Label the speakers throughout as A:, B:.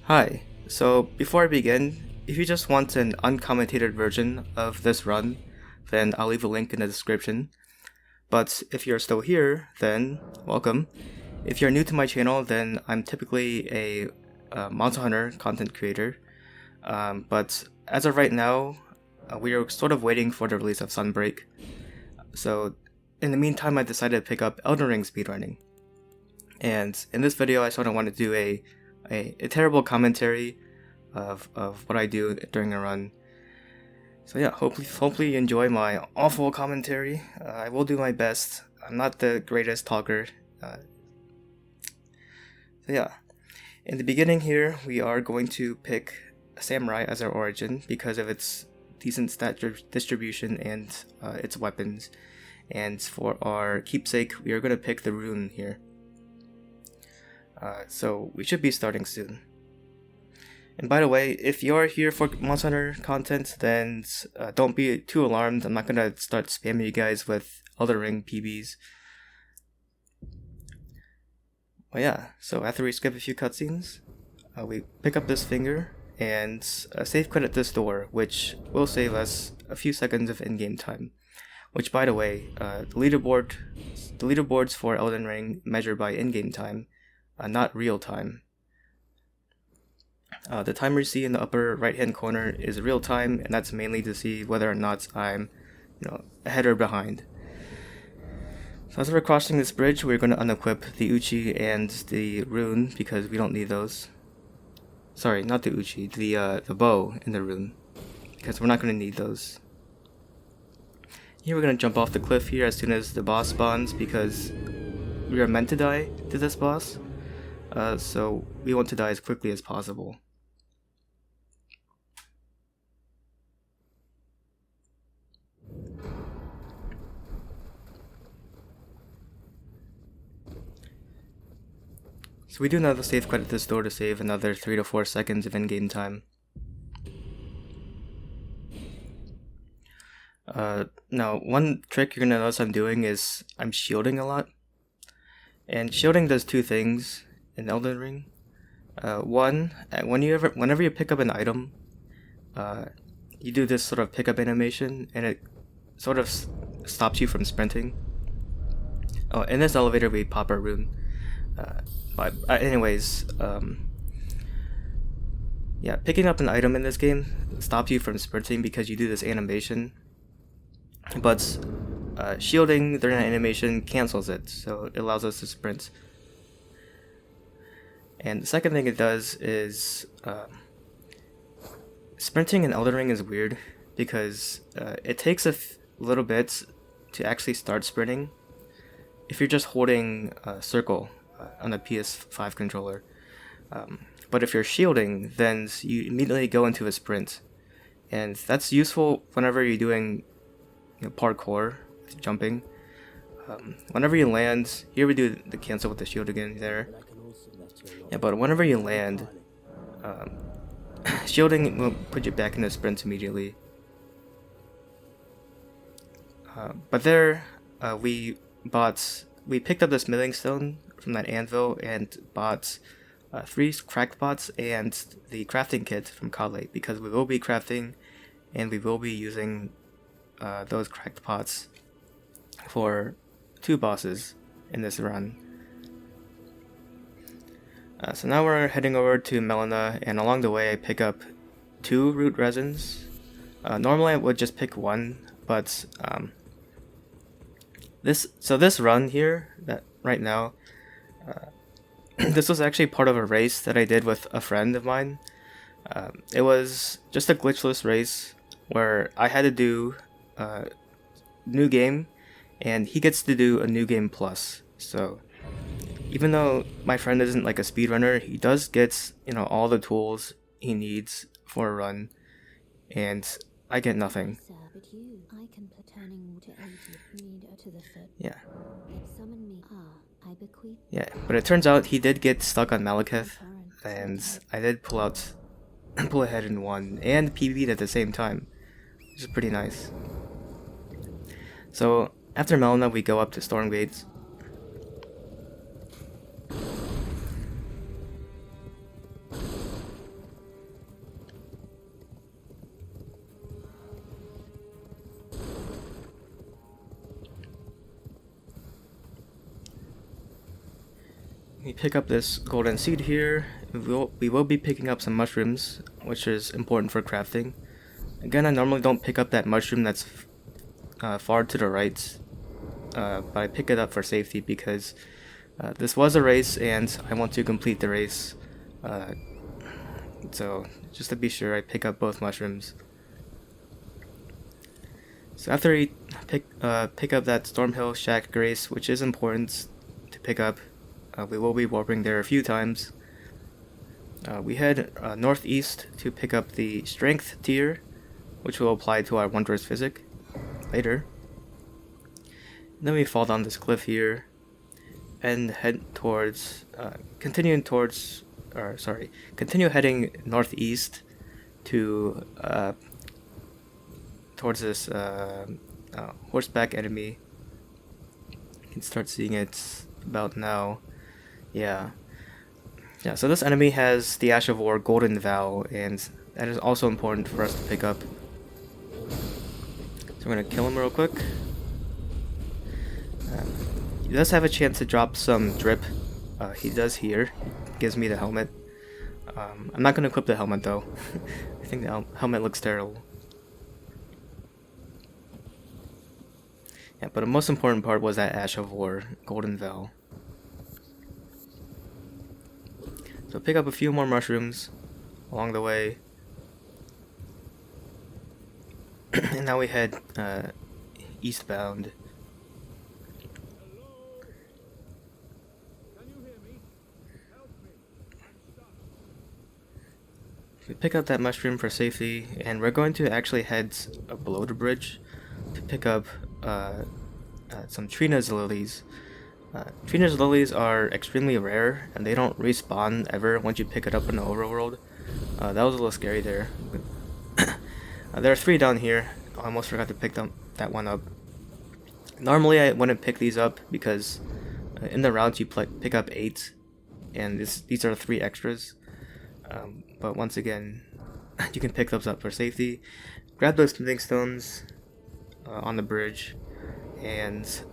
A: Hi, so before I begin, if you just want an uncommented version of this run, then I'll leave a link in the description. But if you're still here, then welcome. If you're new to my channel, then I'm typically a Monster Hunter content creator. But as of right now, we are sort of waiting for the release of Sunbreak. So in the meantime, I decided to pick up Elden Ring speedrunning. And in this video, I sort of want to do a terrible commentary of what I do during a run. So yeah, hopefully you enjoy my awful commentary. I will do my best. I'm not the greatest talker. So yeah, in the beginning here, we are going to pick a samurai as our origin because of its decent stat distribution and its weapons. And for our keepsake, we are going to pick the rune here. So we should be starting soon. And by the way, if you're here for Monster Hunter content, then don't be too alarmed. I'm not gonna start spamming you guys with Elden Ring PBs. Well, yeah, so after we skip a few cutscenes, we pick up this finger and safe credit this door, which will save us a few seconds of in-game time. Which, by the way, the leaderboards for Elden Ring measure by in-game time, not real time. The timer you see in the upper right hand corner is real time, and that's mainly to see whether or not I'm ahead or behind. So as we're crossing this bridge, we're going to unequip the Uchi and the rune because we don't need those. Sorry, not the Uchi, the bow and the rune, because we're not going to need those. Here we're going to jump off the cliff here as soon as the boss spawns because we are meant to die to this boss. So we want to die as quickly as possible. So we do now safe credit this door to save another 3 to 4 seconds of in-game time. Now, one trick you're gonna notice I'm doing is I'm shielding a lot. And shielding does two things in Elden Ring. One, whenever you pick up an item, you do this sort of pickup animation, and it sort of stops you from sprinting. Oh, in this elevator we pop our rune. But anyways, yeah, picking up an item in this game stops you from sprinting because you do this animation. But shielding during an animation cancels it, so it allows us to sprint. And the second thing it does is sprinting in Elden Ring is weird because it takes a little bit to actually start sprinting if you're just holding circle on a PS5 controller. But if you're shielding, then you immediately go into a sprint, and that's useful whenever you're doing parkour, jumping. Whenever you land, here we do the cancel with the shield again there. Yeah, but whenever you land, shielding will put you back in a sprint immediately. But there, we picked up the smithing stone from that anvil and bought 3 cracked pots and the crafting kit from Kale because we will be crafting and we will be using those cracked pots for 2 bosses in this run. So now we're heading over to Melina, and along the way I pick up 2 root resins. Normally I would just pick 1, but this run here that right now, this was actually part of a race that I did with a friend of mine. It was just a glitchless race where I had to do new game, and he gets to do a new game plus. So even though my friend isn't like a speedrunner, he does get all the tools he needs for a run, and I get nothing. Yeah, but it turns out he did get stuck on Maliketh, and I did pull ahead in 1 and PB'd at the same time, which is pretty nice. So after Melina, we go up to Stormgate. We pick up this golden seed here. We will be picking up some mushrooms, which is important for crafting. Again, I normally don't pick up that mushroom that's far to the right, but I pick it up for safety because this was a race and I want to complete the race. So just to be sure, I pick up both mushrooms. So after we pick up that Stormhill Shack Grace, which is important to pick up, we will be warping there a few times. We head northeast to pick up the Strength tier, which will apply to our Wondrous Physic later. And then we fall down this cliff here and head towards, continue heading northeast to towards this horseback enemy. You can start seeing it about now. Yeah, so this enemy has the Ash of War Golden Vow, and that is also important for us to pick up. So we're gonna kill him real quick. He does have a chance to drop some drip. He does here. Gives me the helmet. I'm not gonna equip the helmet though. I think the helmet looks terrible. Yeah, but the most important part was that Ash of War Golden Vow. So pick up a few more mushrooms along the way. And now we head eastbound. We pick up that mushroom for safety, and we're going to actually head below the bridge to pick up some Trina's lilies. Trina's lilies are extremely rare, and they don't respawn ever once you pick it up in the overworld. That was a little scary there. There are 3 down here. I almost forgot to pick that one up. Normally I wouldn't pick these up because in the routes you pick up 8, and these are 3 extras. But once again, you can pick those up for safety. Grab those smithing stones on the bridge and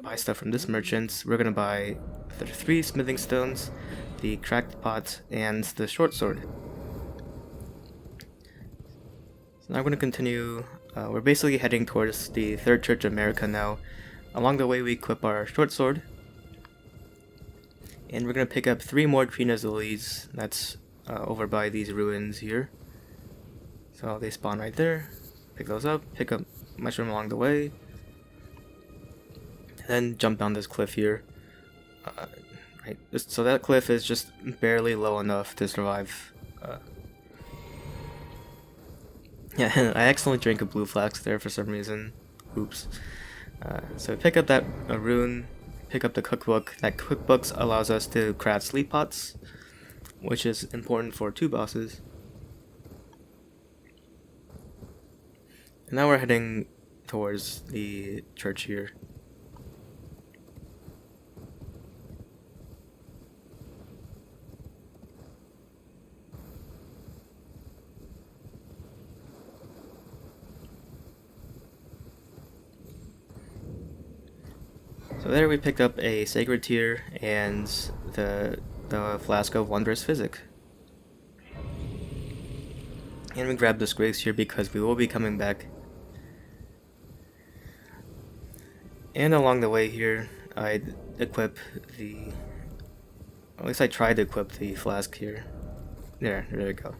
A: buy stuff from this merchant. We're gonna buy the 3 smithing stones, the cracked pot, and the short sword. So now we're gonna continue. We're basically heading towards the Third Church of America now. Along the way we equip our short sword, and we're gonna pick up 3 more Trina's lilies. That's over by these ruins here. So they spawn right there. Pick those up, pick up mushroom along the way, then jump down this cliff here. Right, so that cliff is just barely low enough to survive. Yeah, I accidentally drank a blue flask there for some reason. Oops. So pick up that rune, pick up the cookbook. That cookbook allows us to craft sleep pots, which is important for 2 bosses. And now we're heading towards the church here. So there we picked up a sacred tear and the flask of wondrous physic. And we grabbed this grace here because we will be coming back. And along the way here, I equip at least I tried to equip the flask here. There we go.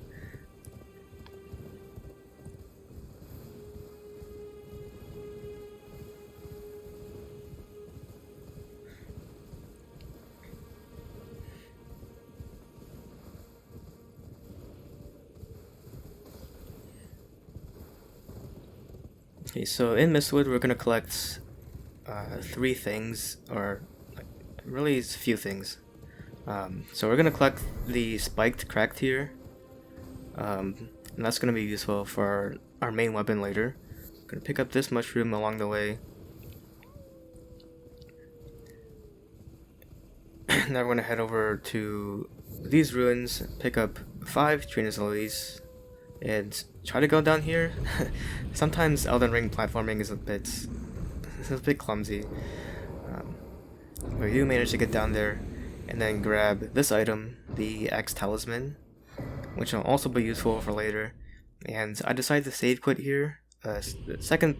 A: Okay, so in Mistwood we're gonna collect 3 things, or really it's a few things. So we're gonna collect the spiked cracked tier, and that's gonna be useful for our main weapon later. We're gonna pick up this mushroom along the way. Now we're gonna head over to these ruins, pick up 5 Trina's lilies, and try to go down here. Sometimes Elden Ring platforming is a bit clumsy. But we do manage to get down there, and then grab this item, the Axe Talisman, which will also be useful for later. And I decided to save quit here. The second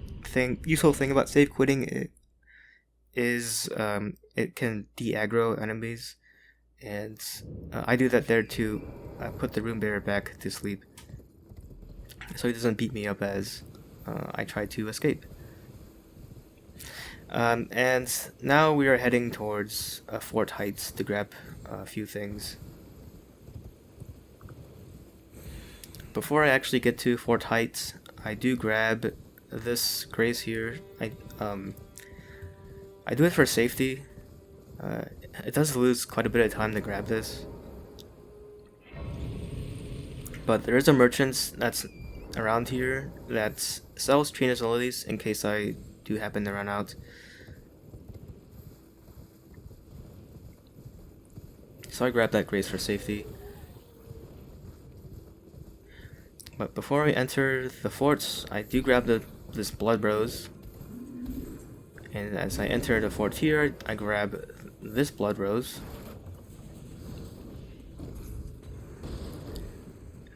A: useful thing about save quitting is it can de-aggro enemies, and I do that there to put the Rune Bearer back to sleep, so he doesn't beat me up as I try to escape. And now we are heading towards Fort Heights to grab a few things. Before I actually get to Fort Heights, I do grab this grace here. I do it for safety. It does lose quite a bit of time to grab this, but there is a merchant that's around here that sells trainers lilies in case I do happen to run out. So I grab that grace for safety. But before I enter the forts, I do grab this blood rose. And as I enter the fort here, I grab this blood rose.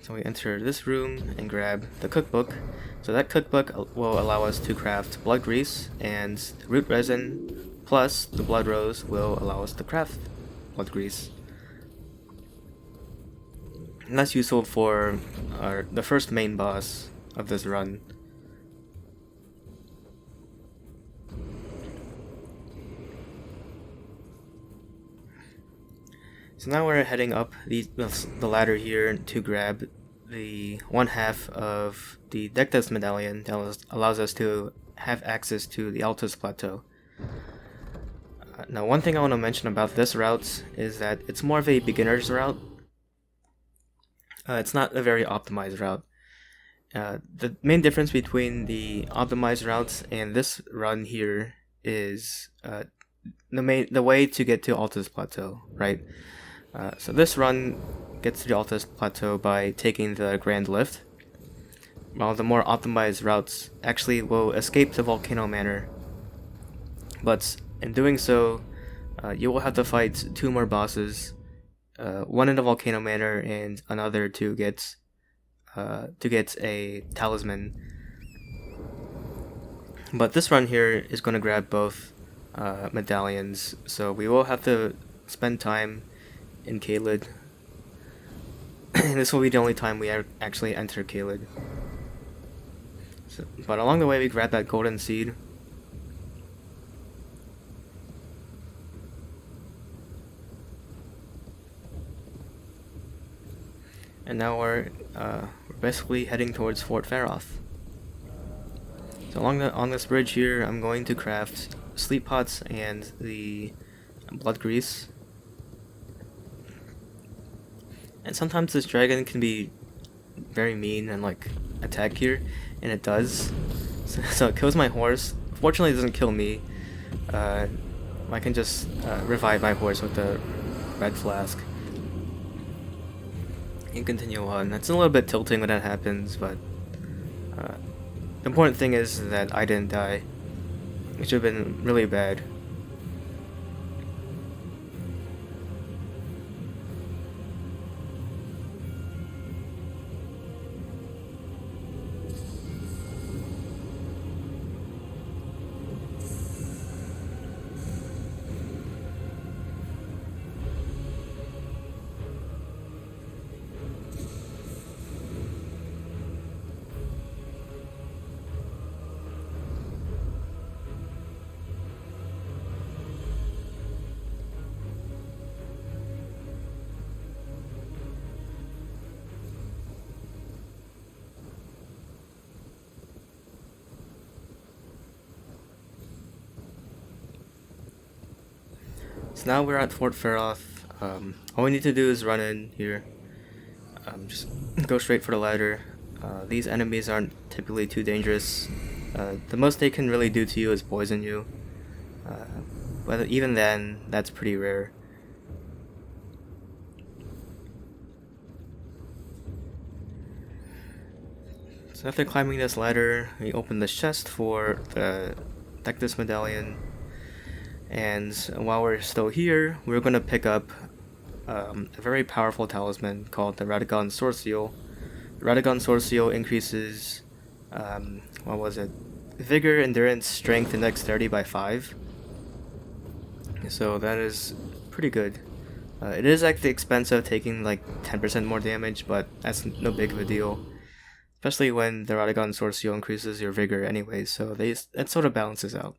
A: So we enter this room and grab the cookbook. So that cookbook will allow us to craft blood grease, and root resin plus the blood rose will allow us to craft blood grease. And that's useful for the first main boss of this run. So now we're heading up the ladder here to grab the one half of the Dectus medallion that allows us to have access to the Altus Plateau. Now, one thing I want to mention about this route is that it's more of a beginner's route. It's not a very optimized route. The main difference between the optimized routes and this run here is the way to get to Altus Plateau, right? So this run gets to the Altus Plateau by taking the Grand Lift, while the more optimized routes actually will escape the Volcano Manor. But in doing so, you will have to fight two more bosses, one in the Volcano Manor and another to get a talisman. But this run here is going to grab both medallions, so we will have to spend time in Caelid. This will be the only time we actually enter Caelid. But along the way we grab that golden seed. And now we're basically heading towards Fort Faroth. So on this bridge here, I'm going to craft sleep pots and the blood grease. And sometimes this dragon can be very mean and attack here, and it does. So it kills my horse. Fortunately, it doesn't kill me. I can just revive my horse with the red flask and continue on. It's a little bit tilting when that happens, but the important thing is that I didn't die, which would have been really bad. So now we're at Fort Faroth. All we need to do is run in here. Just go straight for the ladder. These enemies aren't typically too dangerous. The most they can really do to you is poison you. But even then, that's pretty rare. So after climbing this ladder, we open this chest for the Dectus medallion. And while we're still here, we're going to pick up a very powerful talisman called the Radagon Sword Seal. The Radagon Sword Seal increases, what was it? Vigor, Endurance, Strength, and Dexterity by 5. So that is pretty good. It is actually expensive, taking like 10% more damage, but that's no big of a deal. Especially when the Radagon Sword Seal increases your vigor anyway, so it sort of balances out.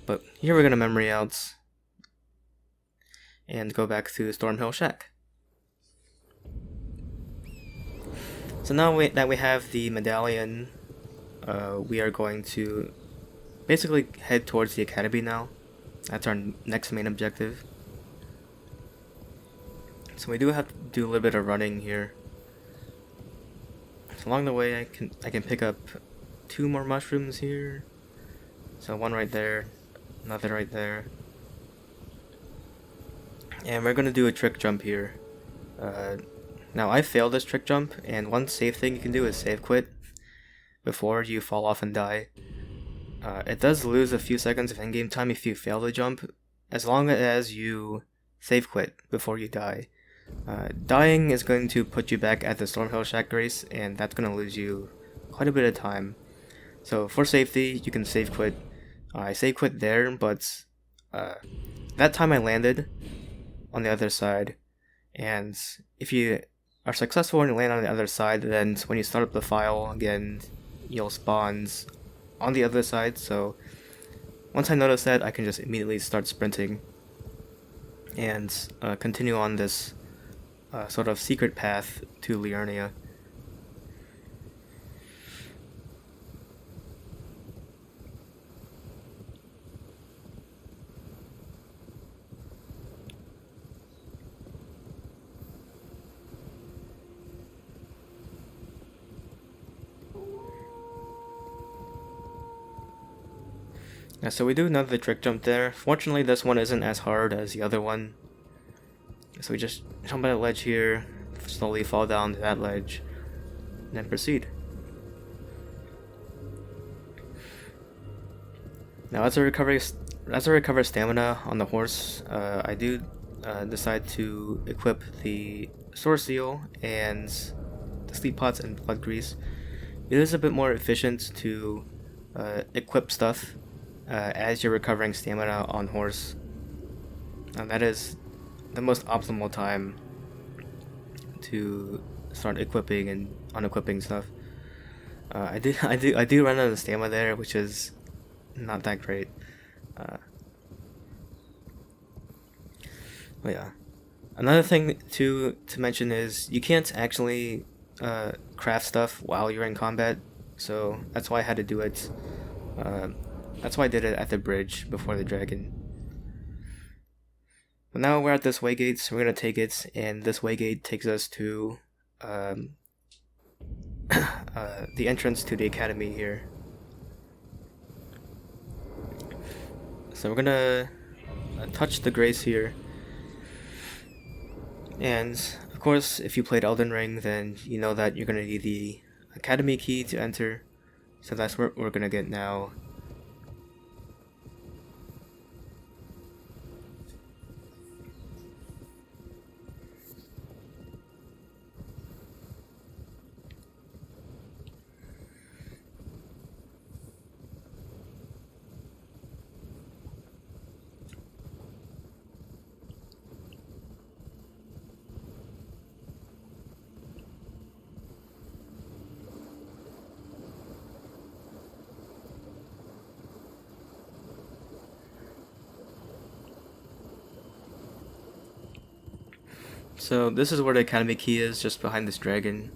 A: But here we're gonna memory out and go back to Stormhill Shack. So now that we have the medallion, we are going to basically head towards the academy now. That's our next main objective. So we do have to do a little bit of running here. So along the way, I can pick up 2 more mushrooms here. So one right there, another right there, and we're gonna do a trick jump here. Now I failed this trick jump, and one safe thing you can do is save quit before you fall off and die. It does lose a few seconds of in-game time if you fail the jump, as long as you save quit before you die. Dying is going to put you back at the Stormhill Shack race, and that's going to lose you quite a bit of time. So for safety, you can save quit. I save quit there, but that time I landed on the other side, and if you are successful and you land on the other side, then when you start up the file again, you'll spawn on the other side. So once I notice that, I can just immediately start sprinting and continue on this sort of secret path to Liurnia. Yeah, so we do another trick jump there. Fortunately, this one isn't as hard as the other one. So we just jump at a ledge here, slowly fall down to that ledge, and then proceed. Now as I recover stamina on the horse, I do decide to equip the Sword Seal and the Sleep Pots and Blood Grease. It is a bit more efficient to equip stuff as you're recovering stamina on horse. And that is the most optimal time to start equipping and unequipping stuff. I do run out of stamina there, which is not that great. But yeah, another thing to mention is you can't actually craft stuff while you're in combat, so that's why I had to do it. That's why I did it at the bridge before the dragon. But now we're at this waygate, so we're gonna take it, and this waygate takes us to the entrance to the academy here. So we're gonna touch the grace here, and of course, if you played Elden Ring, then you know that you're gonna need the academy key to enter. So that's what we're gonna get now. So this is where the academy key is, just behind this dragon.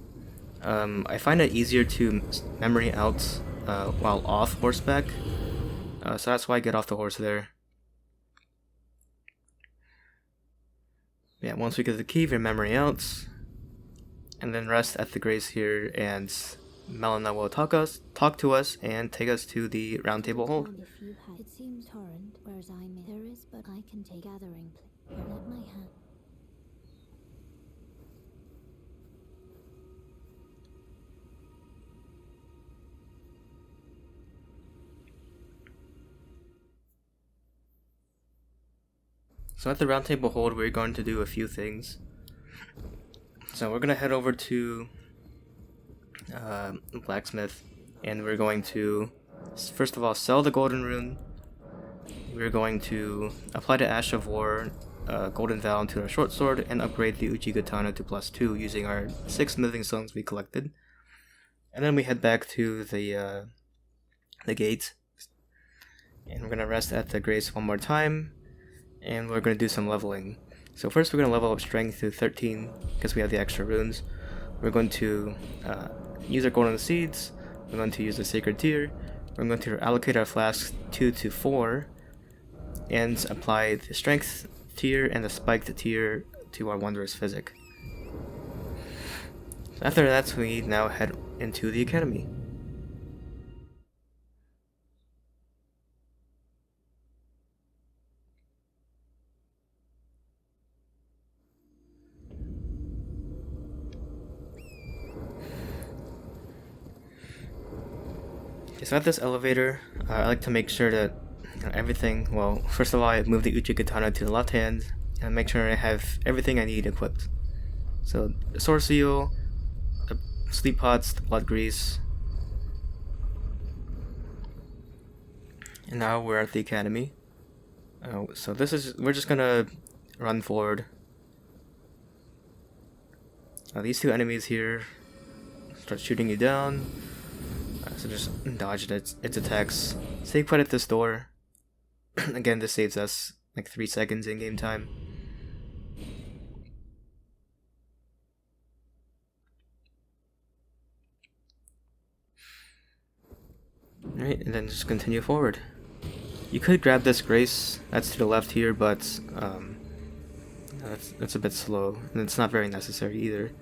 A: I find it easier to memory out while off horseback, so that's why I get off the horse there. Yeah, once we get the key, we memory out, and then rest at the grace here, and Melina will talk to us and take us to the round table hold.
B: It seems torrent, whereas there is, but I can take gathering. Let my hand.
A: So at the roundtable hold, we're going to do a few things. So we're going to head over to blacksmith, and we're going to first of all sell the golden rune. We're going to apply the Ash of War golden vow into our short sword and upgrade the Uchi Katana to +2 using our 6 smithing stones we collected. And then we head back to the gate, and we're gonna rest at the grace one more time, and we're gonna do some leveling. So first we're gonna level up strength to 13 because we have the extra runes. We're going to use our golden seeds. We're going to use the sacred tier. We're going to allocate our flasks 2 to 4 and apply the strength tier and the spiked tier to our wondrous physic. After that, we now head into the academy. So at this elevator, I like to make sure that everything, well, first of all, I move the Uchi Katana to the left hand and make sure I have everything I need equipped. So the sword seal, the sleep pots, the blood grease. And now we're at the academy. So we're just gonna run forward. These two enemies here start shooting you down. So just dodge its attacks. Stay put at this door. Again, this saves us like 3 seconds in game time. Alright, and then just continue forward. You could grab this grace, that's to the left here, but that's a bit slow, and it's not very necessary either.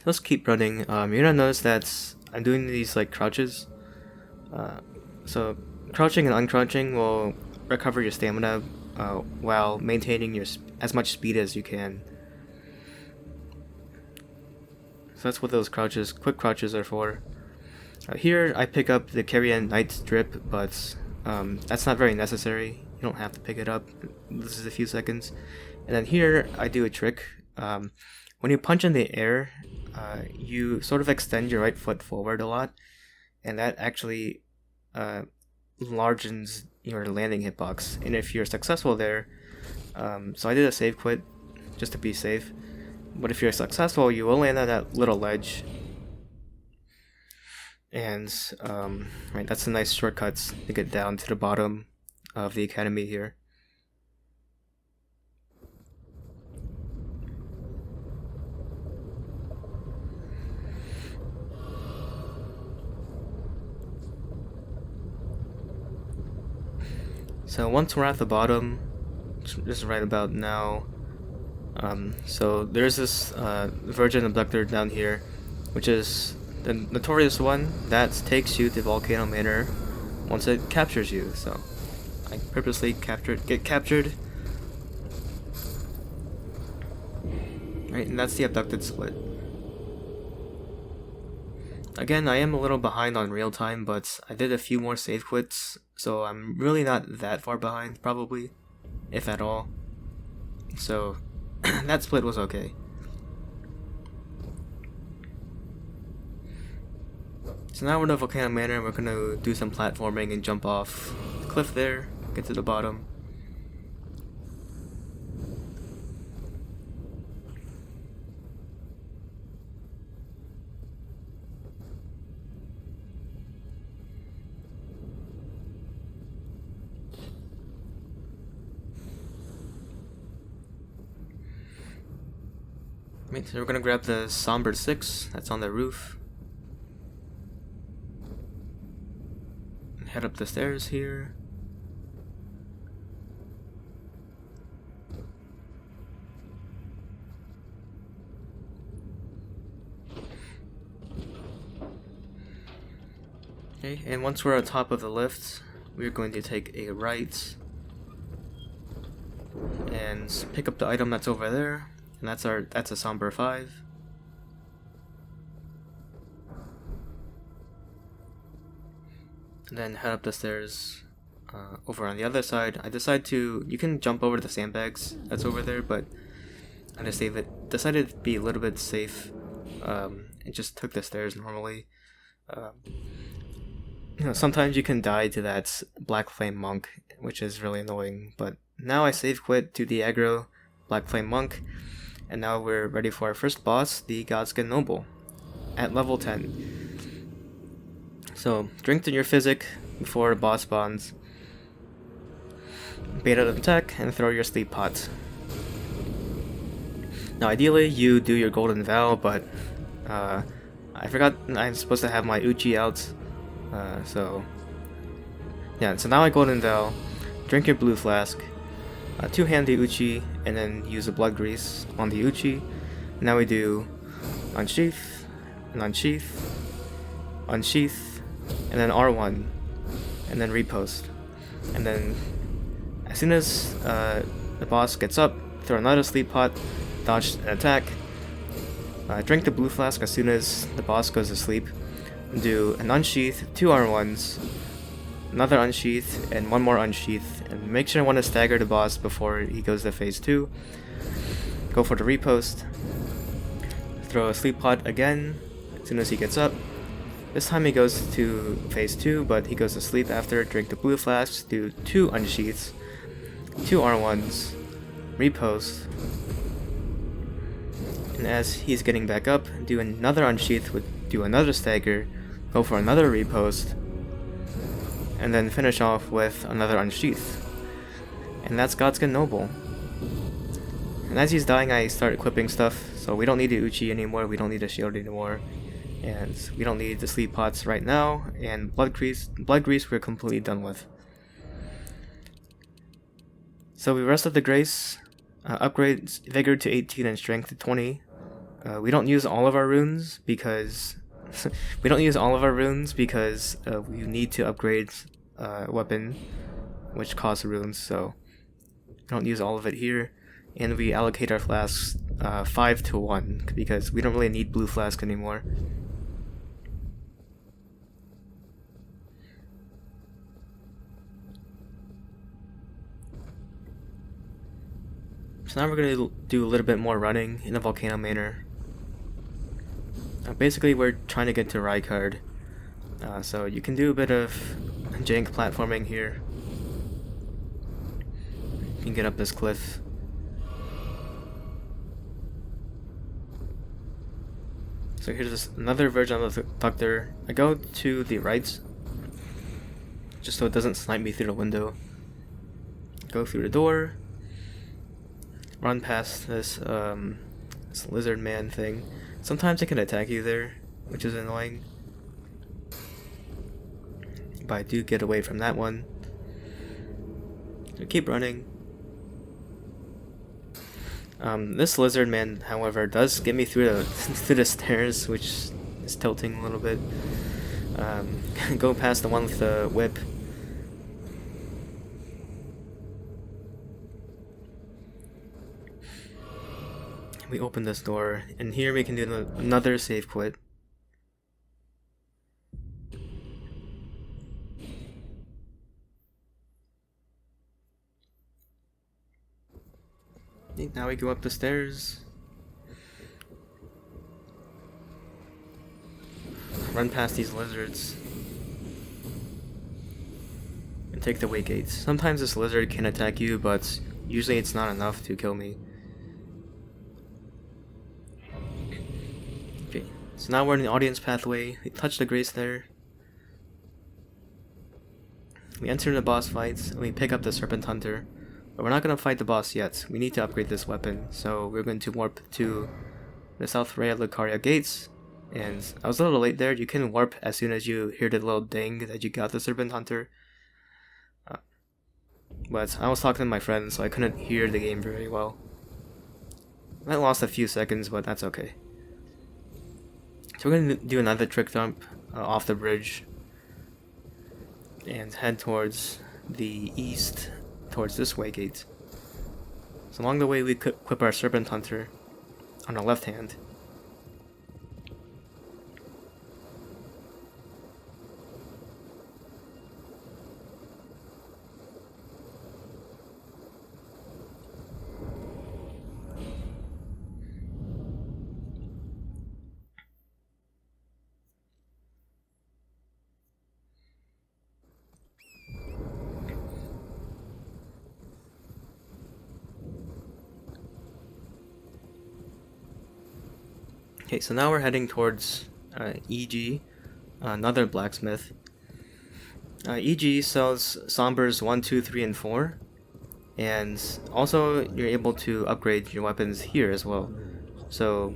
A: Let's keep running. You're gonna notice that I'm doing these like crouches. So crouching and uncrouching will recover your stamina while maintaining your as much speed as you can. So that's what those crouches, quick crouches, are for. Here I pick up the Carrion Knight's drip, but that's not very necessary. You don't have to pick it up. This is a few seconds. And then here I do a trick. When you punch in the air, you sort of extend your right foot forward a lot, and that actually largens your landing hitbox. And if you're successful there, so I did a save quit just to be safe, but if you're successful, you will land on that little ledge, and right, that's a nice shortcut to get down to the bottom of the academy here. So once we're at the bottom, just right about now, so there's this Virgin Abductor down here, which is the notorious one that takes you to Volcano Manor once it captures you. So I purposely get captured. Right, and that's the abducted split. Again, I am a little behind on real time, but I did a few more save quits, so I'm really not that far behind, probably, if at all. So that split was okay. So now we're in Volcano Manor, and we're gonna do some platforming and jump off the cliff there, get to the bottom. Right, so we're gonna grab the Somber 6 that's on the roof. Head up the stairs here. Okay, and once we're at the top of the lift, we're going to take a right and pick up the item that's over there, and that's a Somber 5. And then head up the stairs over on the other side, I decided you can jump over the sandbags that's over there, but I decided to be a little bit safe, and just took the stairs normally. Sometimes you can die to that Black Flame Monk, which is really annoying, but now I save quit to the aggro Black Flame Monk, and now we're ready for our first boss, the Godskin Noble, at level 10. So, drink to your physic before the boss spawns, bait out of attack, and throw your sleep pot. Now ideally you do your golden vow, but I forgot I'm supposed to have my Uchi out, so now I golden vow, drink your blue flask, two-hand the Uchi, and then use the blood grease on the Uchi. Now we do unsheath, and unsheath, unsheath, and then R1, and then repost. And then as soon as the boss gets up, throw another sleep pot, dodge an attack, drink the blue flask as soon as the boss goes to sleep, do an unsheath, 2 R1s, another unsheath, and one more unsheath, and make sure I want to stagger the boss before he goes to phase 2. Go for the repost, throw a sleep pot again as soon as he gets up. This time he goes to phase 2, but he goes to sleep after. Drink the blue flask, do 2 unsheaths, 2 R1s, repost, and as he's getting back up, do another unsheath, do another stagger, go for another repost, and then finish off with another unsheath. And that's Godskin Noble. And as he's dying, I start equipping stuff, so we don't need the Uchi anymore, we don't need the shield anymore, and we don't need the sleep pots right now, and blood grease we're completely done with. So we rest of the grace, upgrade vigor to 18 and strength to 20. We don't use all of our runes because we need to upgrade weapon, which costs runes, so we don't use all of it here. And we allocate our flasks 5 to 1 because we don't really need blue flask anymore. So now we're going to do a little bit more running in the Volcano Manor. Basically we're trying to get to Rykard, so you can do a bit of jank platforming here. You can get up this cliff. So here's another version of the Doctor. I go to the right, just so it doesn't snipe me through the window. Go through the door, run past this lizard man thing. Sometimes it can attack you there, which is annoying. But I do get away from that one. So keep running. This lizard man, however, does get me through the stairs, which is tilting a little bit. Go past the one with the whip. We open this door, and here we can do another save quit. Now we go up the stairs. Run past these lizards. And take the way gates. Sometimes this lizard can attack you, but usually it's not enough to kill me. Okay, so now we're in the audience pathway. We touch the grace there. We enter the boss fights, and we pick up the Serpent Hunter. But we're not going to fight the boss yet. We need to upgrade this weapon, so we're going to warp to the South Rhea Lucaria gates. And I was a little late there. You can warp as soon as you hear the little ding that you got the Serpent Hunter. But I was talking to my friend, so I couldn't hear the game very well. I lost a few seconds, but that's okay. So we're going to do another trick dump off the bridge. And head towards the east, towards this way gate. So along the way we equip our Serpent Hunter on our left hand. Okay, so now we're heading towards EG, another blacksmith. EG sells Sombers 1, 2, 3, and 4, and also you're able to upgrade your weapons here as well. So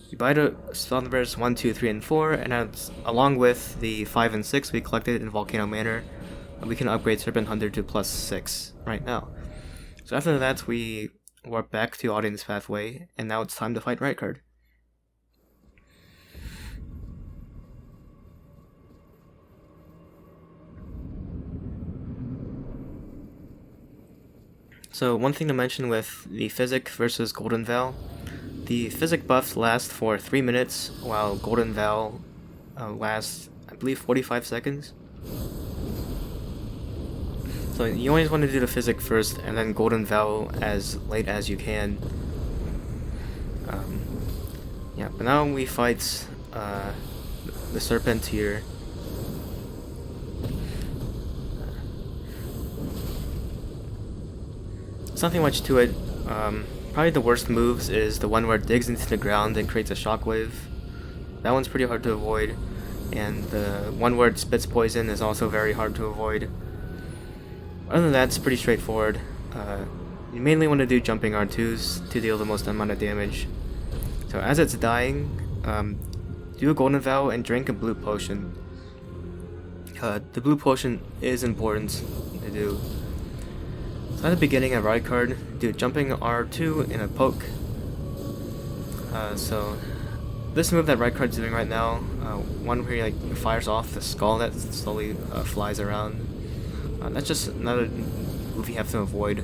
A: you buy the Sombers 1, 2, 3, and 4, and that's, along with the 5 and 6 we collected in Volcano Manor, we can upgrade Serpent Hunter to +6 right now. So after that, we warp back to Audience Pathway, and now it's time to fight Rykard. So one thing to mention with the Physic versus Golden Val, the Physic buffs last for 3 minutes, while Golden Val lasts, I believe, 45 seconds. So you always want to do the Physic first, and then Golden Val as late as you can. Yeah, but now we fight the Serpent here. There's nothing much to it. Probably the worst moves is the one where it digs into the ground and creates a shockwave. That one's pretty hard to avoid. And the one where it spits poison is also very hard to avoid. Other than that, it's pretty straightforward. You mainly want to do jumping R2s to deal the most amount of damage. So as it's dying, do a Golden Vow and drink a blue potion. The blue potion is important to do. So at the beginning of Rykard, do jumping R2 and a poke. So this move that Rykard's doing right now, one where he like fires off the skull that slowly flies around. That's just another move you have to avoid.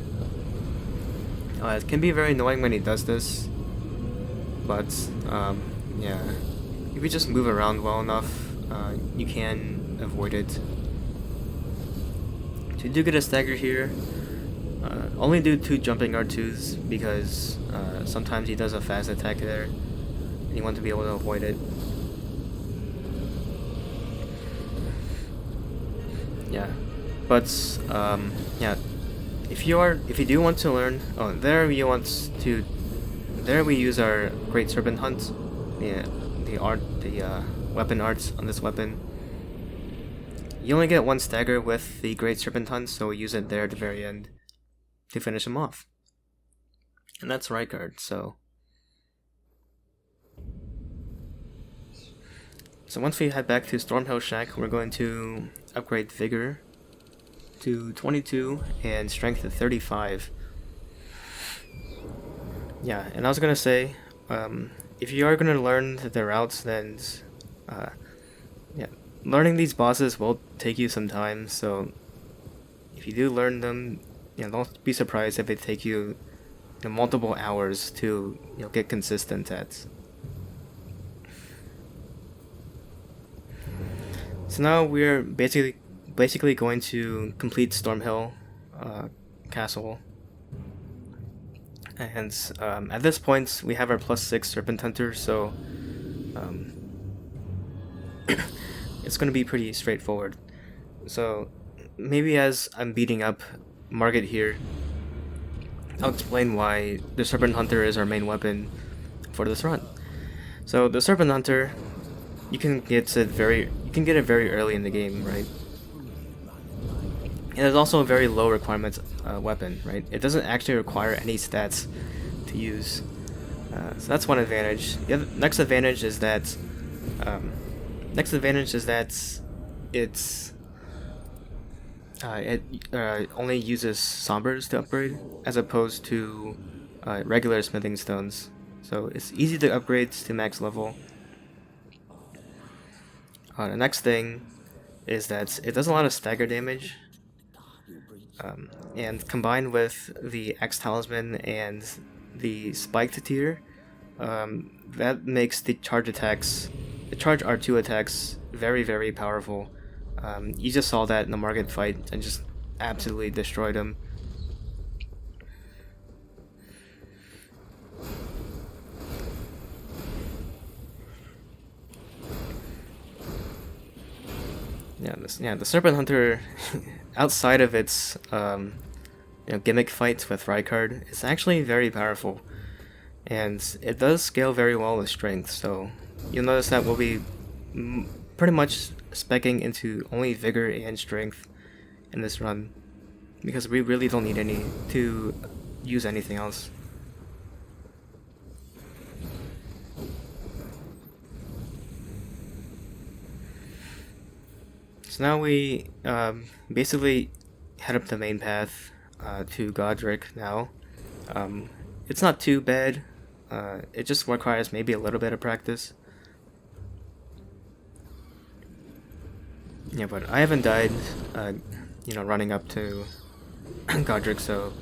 A: It can be very annoying when he does this, but yeah, if you just move around well enough, you can avoid it. So you do get a stagger here. Only do 2 jumping R2s because sometimes he does a fast attack there, and you want to be able to avoid it. Yeah, but yeah, if you do want to learn, there we use our Great Serpent Hunt, the weapon arts on this weapon. You only get 1 stagger with the Great Serpent Hunt, so we use it there at the very end to finish him off. And that's Rykard, so once we head back to Stormhill Shack, we're going to upgrade Vigor to 22 and Strength to 35. Yeah, and I was gonna say, if you are gonna learn the routes, then yeah, learning these bosses will take you some time, so if you do learn them, don't be surprised if they take you, multiple hours to get consistent at. So now we're basically going to complete Stormhill Castle, and at this point we have our +6 Serpent Hunter, so it's going to be pretty straightforward. So maybe as I'm beating up Margit here, I'll explain why the Serpent Hunter is our main weapon for this run. So the Serpent Hunter, you can get it very early in the game, right? And it's also a very low requirement weapon, right? It doesn't actually require any stats to use. So that's one advantage. The next advantage is that it only uses Sombers to upgrade, as opposed to regular smithing stones. So it's easy to upgrade to max level. The next thing is that it does a lot of stagger damage, and combined with the X Talisman and the spiked tier, that makes the charge R2 attacks very, very powerful. You just saw that in the Margit fight and just absolutely destroyed him. The Serpent Hunter, outside of its gimmick fights with Rykard, is actually very powerful. and it does scale very well with strength, so you'll notice that we'll be pretty much speccing into only vigor and strength in this run, because we really don't need any to use anything else. So now we basically head up the main path to Godfrick now. It's not too bad, it just requires maybe a little bit of practice. Yeah, but I haven't died, running up to Godfrick, so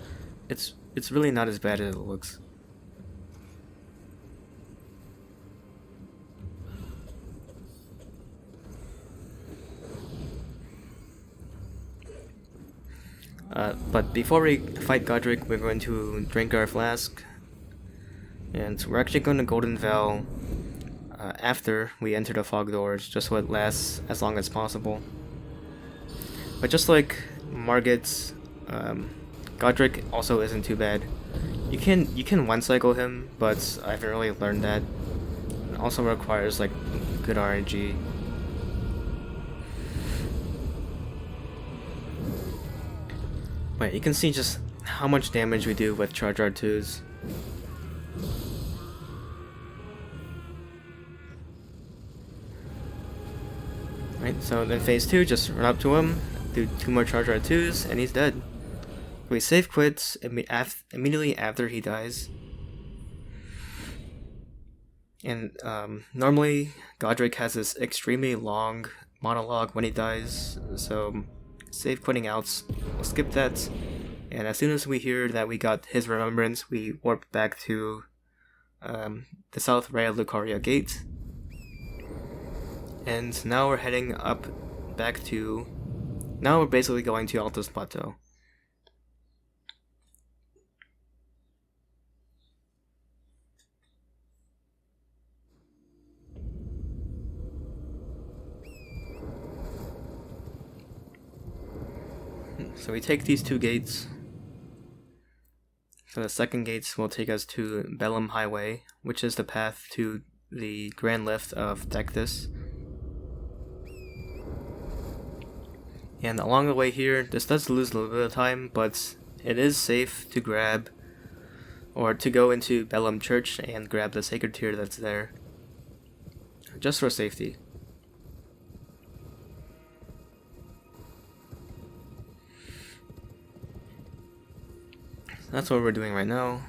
A: it's really not as bad as it looks. But before we fight Godfrey, we're going to drink our flask, and we're actually going to Golden Veil after we enter the fog doors, just so it lasts as long as possible. But just like Margit's, Godfrey also isn't too bad. You can one cycle him, but I haven't really learned that. It also requires like good RNG. But you can see just how much damage we do with charge R2s. Right, so then phase 2, just run up to him, do 2 more charge R2s, and he's dead. We save quits immediately after he dies. And normally, Godfrey has this extremely long monologue when he dies, so save quitting outs, we'll skip that. And as soon as we hear that we got his remembrance, we warp back to the South Raya Lucaria gate. And now we're heading up back to... Now we're basically going to Altus Plateau. So we take these 2 gates. So the second gates will take us to Bellum Highway, which is the path to the Grand Lift of Dectus. And along the way here, this does lose a little bit of time, but it is safe to grab, or to go into Bellum Church and grab the sacred tear that's there, just for safety. That's what we're doing right now.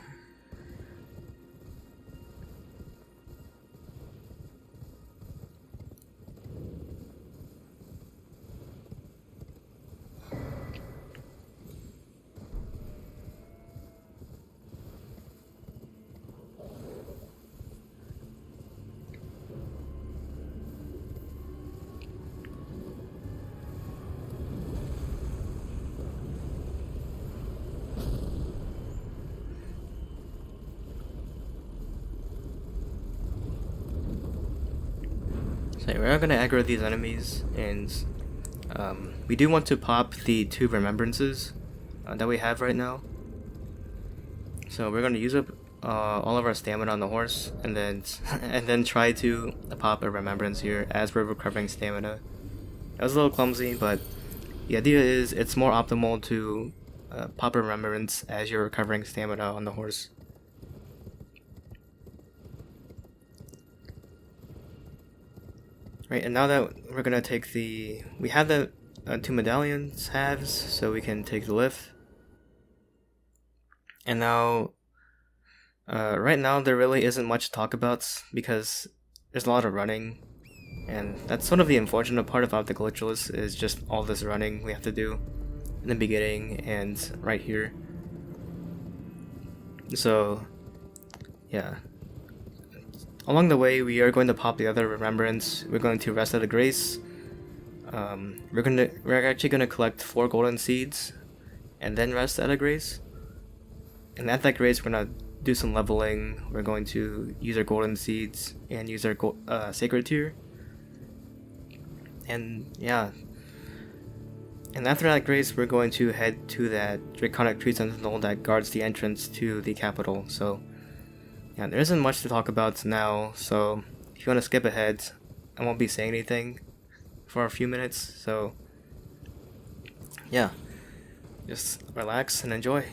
A: So we're not going to aggro these enemies, and we do want to pop the 2 remembrances that we have right now. So we're going to use up all of our stamina on the horse, and then try to pop a remembrance here as we're recovering stamina. That was a little clumsy, but the idea is it's more optimal to pop a remembrance as you're recovering stamina on the horse. Right, and now that we're gonna take we have the 2 medallions halves, so we can take the lift. And now, right now there really isn't much to talk about because there's a lot of running, and that's sort of the unfortunate part about the Glitchless, is just all this running we have to do in the beginning and right here. So, yeah. Along the way, we are going to pop the other remembrance. We're going to rest at a grace. We're actually gonna collect 4 golden seeds, and then rest at a grace. And at that grace, we're gonna do some leveling. We're going to use our golden seeds and use our sacred tear. And yeah. And after that grace, we're going to head to that Draconic tree sentinel that guards the entrance to the capital. So Yeah, there isn't much to talk about now, so if you want to skip ahead, I won't be saying anything for a few minutes, so yeah, just relax and enjoy.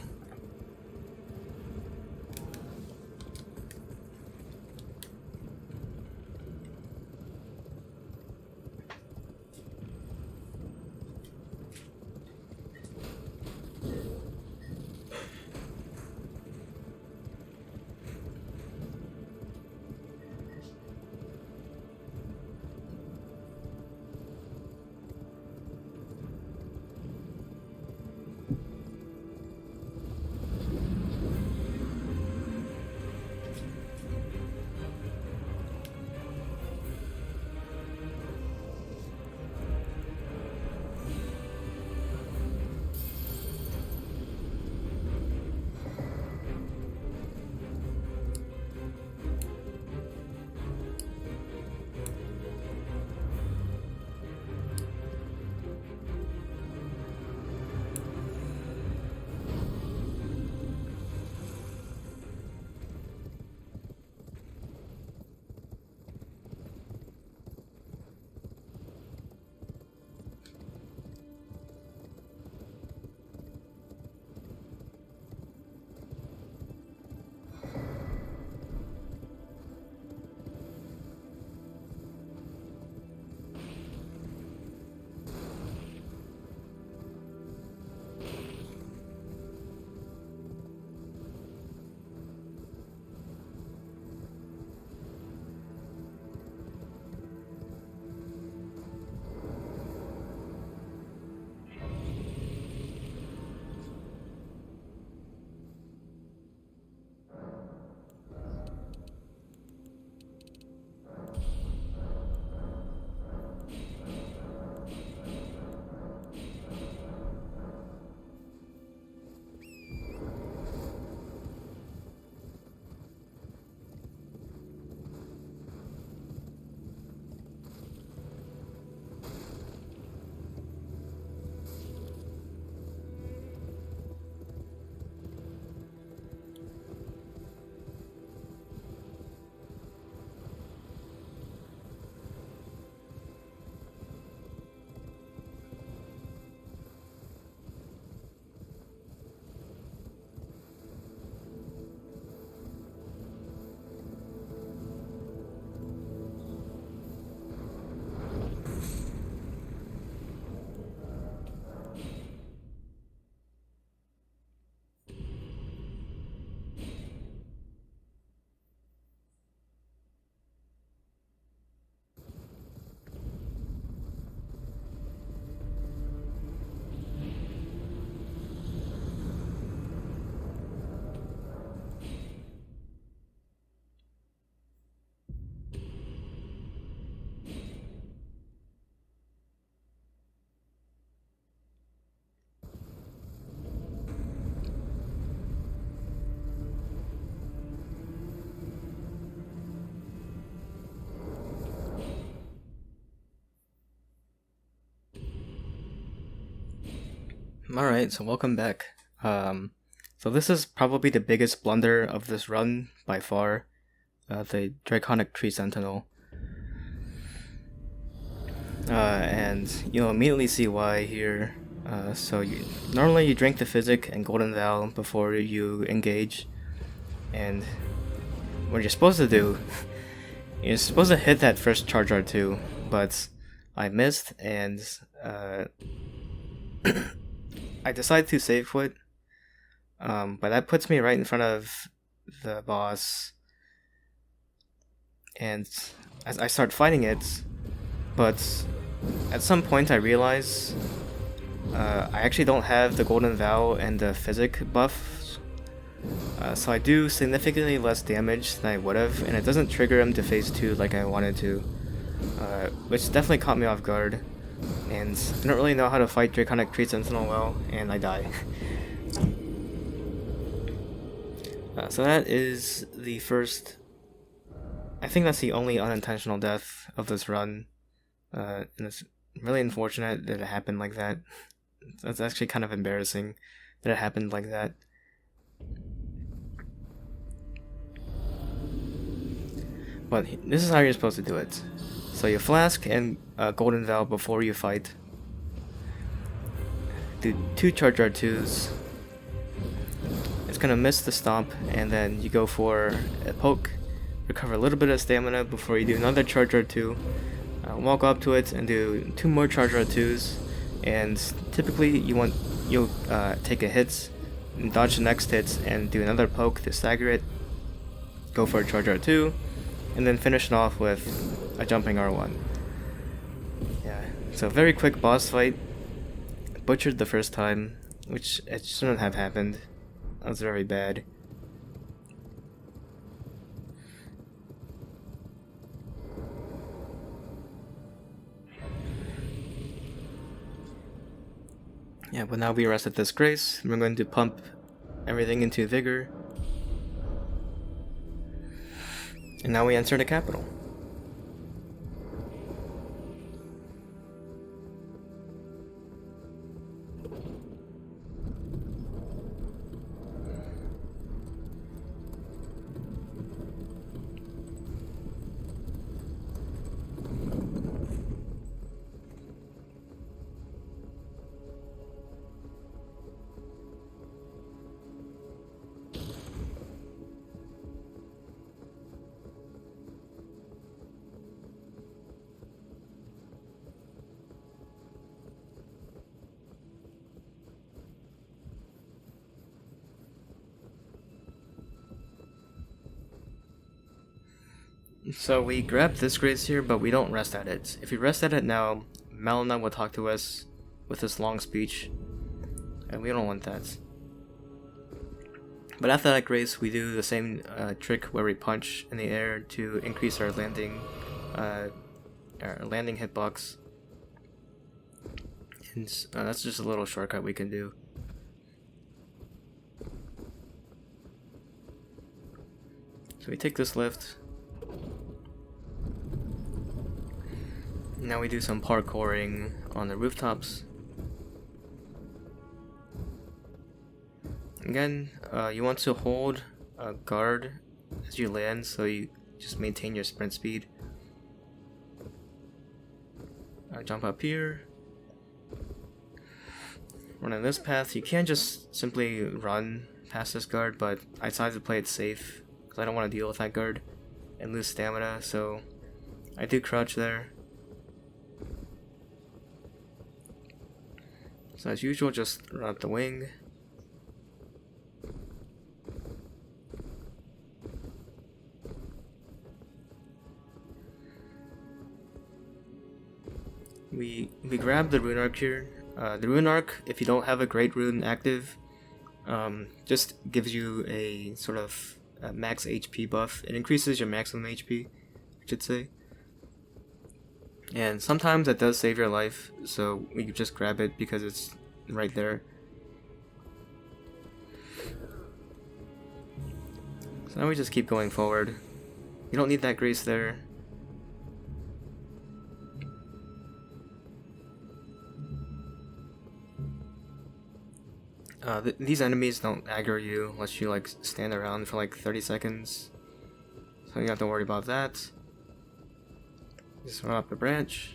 A: Alright, so welcome back. So this is probably the biggest blunder of this run by far, the Draconic Tree Sentinel. And you'll immediately see why here. So normally you drink the Physic and Golden Vow before you engage, and what you're supposed to do, you're supposed to hit that first charge R2, but I missed, and I decided to save quit, but that puts me right in front of the boss, and as I start fighting it, but at some point I realize I actually don't have the Golden Vow and the Physic buffs, so I do significantly less damage than I would have, and it doesn't trigger him to phase 2 like I wanted to, which definitely caught me off guard, and I don't really know how to fight Draconic Tree Sentinel well, and I die. So that is the first, I think that's the only unintentional death of this run, and it's really unfortunate that it happened like that. That's actually kind of embarrassing that it happened like that. But this is how you're supposed to do it. So you flask and golden vow before you fight. Do 2 charge R2s. It's gonna miss the stomp, and then you go for a poke. Recover a little bit of stamina before you do another charge R2. Walk up to it and do 2 more charge R2s. And typically you'll take a hit, and dodge the next hit, and do another poke to stagger it. Go for a charge R2, and then finish it off with a jumping R1. Yeah, so very quick boss fight. Butchered the first time, which it shouldn't have happened. That was very bad. Yeah, but now we rested this grace. We're going to pump everything into vigor. And now we enter the capital. So we grab this grace here, but we don't rest at it. If we rest at it now, Malina will talk to us with this long speech, and we don't want that. But after that grace, we do the same trick where we punch in the air to increase our landing hitbox. And that's just a little shortcut we can do. So we take this lift. Now we do some parkouring on the rooftops. Again, you want to hold a guard as you land, so you just maintain your sprint speed. Jump up here. Run on this path. You can't just simply run past this guard, but I decided to play it safe because I don't want to deal with that guard and lose stamina, so I do crouch there. So as usual, just run up the wing. We grab the rune arc here. The rune arc, if you don't have a great rune active, just gives you a sort of max HP buff. It increases your maximum HP, I should say. And sometimes that does save your life, so we can just grab it because it's right there. So now we just keep going forward. You don't need that grace there. These enemies don't aggro you unless you like stand around for like 30 seconds. So you don't have to worry about that. Just run up the branch.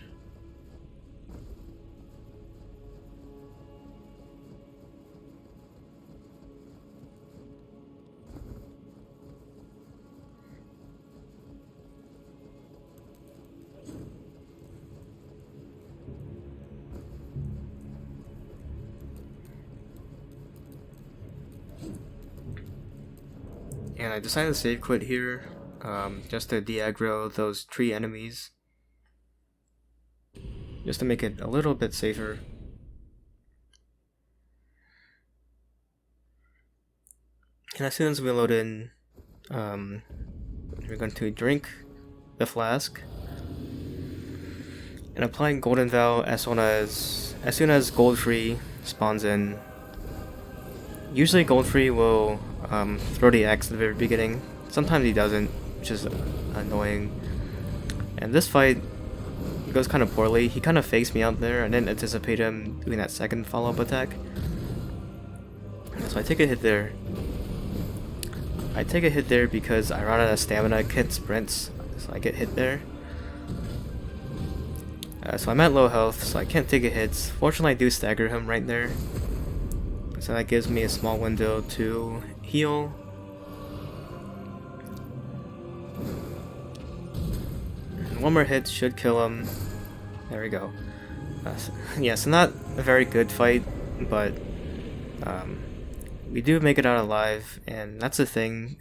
A: And I decided to save quit here, just to de-aggro those tree enemies. Just to make it a little bit safer. And as soon as we load in, we're going to drink the flask. And applying Golden Vow as soon as Godfrey spawns in. Usually Goldfrey will throw the axe at the very beginning. Sometimes he doesn't, which is annoying. And this fight goes kind of poorly. He kind of fakes me out there. I didn't anticipate him doing that second follow-up attack. So I take a hit there. I take a hit there because I run out of stamina, can't sprint. so I get hit there. So I'm at low health, so I can't take a hit. Fortunately, I do stagger him right there. So that gives me a small window to heal. And one more hit should kill him. There we go. Yeah, so not a very good fight, but we do make it out alive, and that's the thing.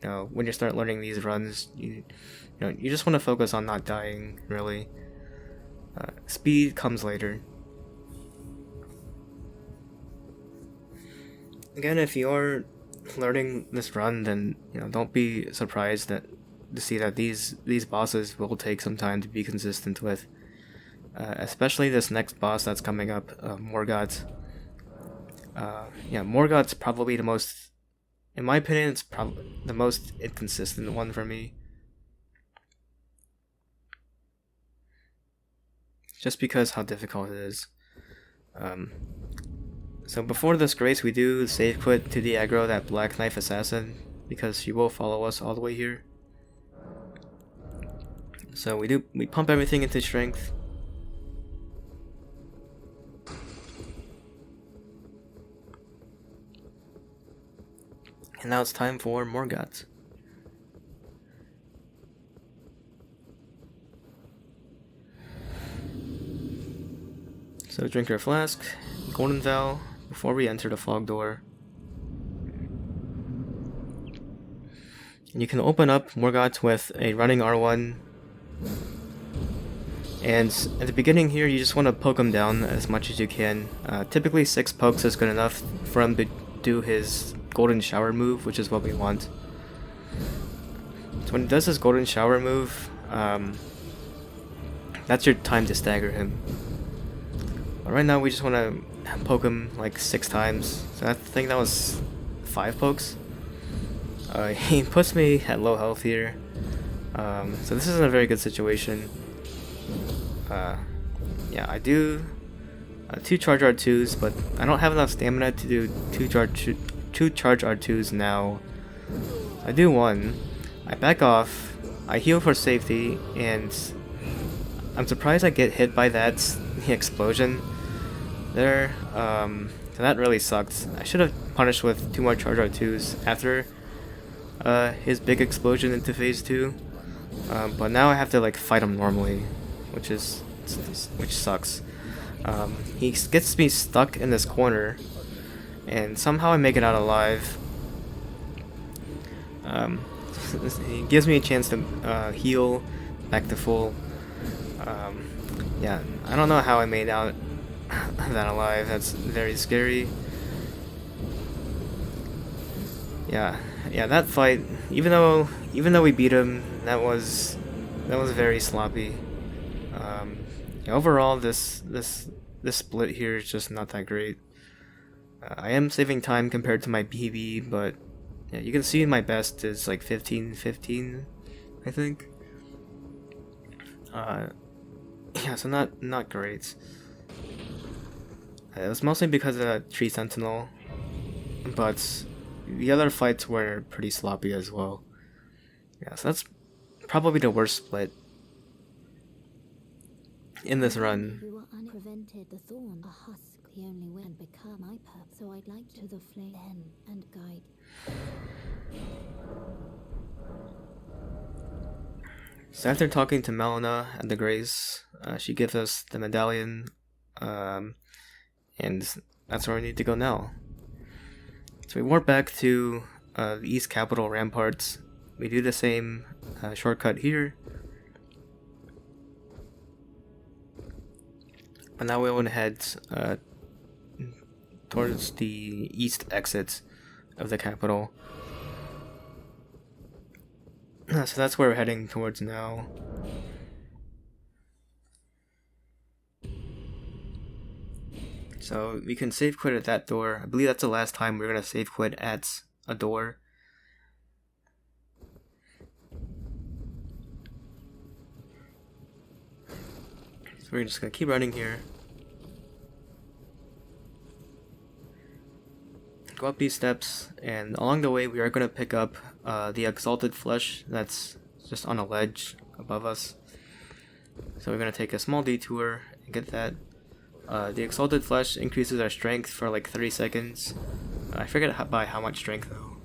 A: You know, when you start learning these runs, you just want to focus on not dying, really. Speed comes later. Again, if you're learning this run, then don't be surprised to see that these bosses will take some time to be consistent with. Especially this next boss that's coming up, Morgott. Yeah, Morgott's probably the most, in my opinion, it's probably the most inconsistent one for me. Just because how difficult it is. So before this grace, we do save quit to the aggro that Black Knife Assassin, because she will follow us all the way here. So we pump everything into strength. And now it's time for Morgott. So drink our flask, Golden Vow, before we enter the fog door. And you can open up Morgott with a running R1. And at the beginning here, you just want to poke him down as much as you can. Typically 6 pokes is good enough for him to do his Golden Shower move, which is what we want. So when he does his Golden Shower move, that's your time to stagger him. But right now we just want to poke him like 6 times. So I think that was 5 pokes. He puts me at low health here. So this isn't a very good situation. Yeah, I do 2 charge R2s, but I don't have enough stamina to do 2 charge R2s now. I do 1. I back off. I heal for safety, and I'm surprised I get hit by that explosion there. So that really sucked. I should have punished with 2 more charge R2s after his big explosion into phase 2. But now I have to like fight him normally, which sucks. He gets me stuck in this corner, and somehow I make it out alive. He gives me a chance to heal back to full. Yeah, I don't know how I made out that alive. That's very scary. Yeah, that fight, even though we beat him, that was very sloppy. Overall, this split here is just not that great. I am saving time compared to my PB, but yeah, you can see my best is like 15-15, I think. Yeah, so not great. It was mostly because of that tree sentinel, but the other fights were pretty sloppy as well. Yeah, so that's probably the worst split in this run.
B: You were unprevented the thorn, a husk. The only way and become my purpose. So I'd like to the flame then and guide.
A: So after talking to Melina at the Grace, she gives us the medallion, and that's where we need to go now. So we warp back to the East Capital Ramparts. We do the same shortcut here. But now we want to head towards the east exit of the capital. So that's where we're heading towards now. So we can save quit at that door. I believe that's the last time we're going to save quit at a door. So we're just going to keep running here. Go up these steps, and along the way we are going to pick up the exalted flesh that's just on a ledge above us. So we're gonna take a small detour and get that. The Exalted Flesh increases our strength for like 30 seconds. I forget by how much strength though.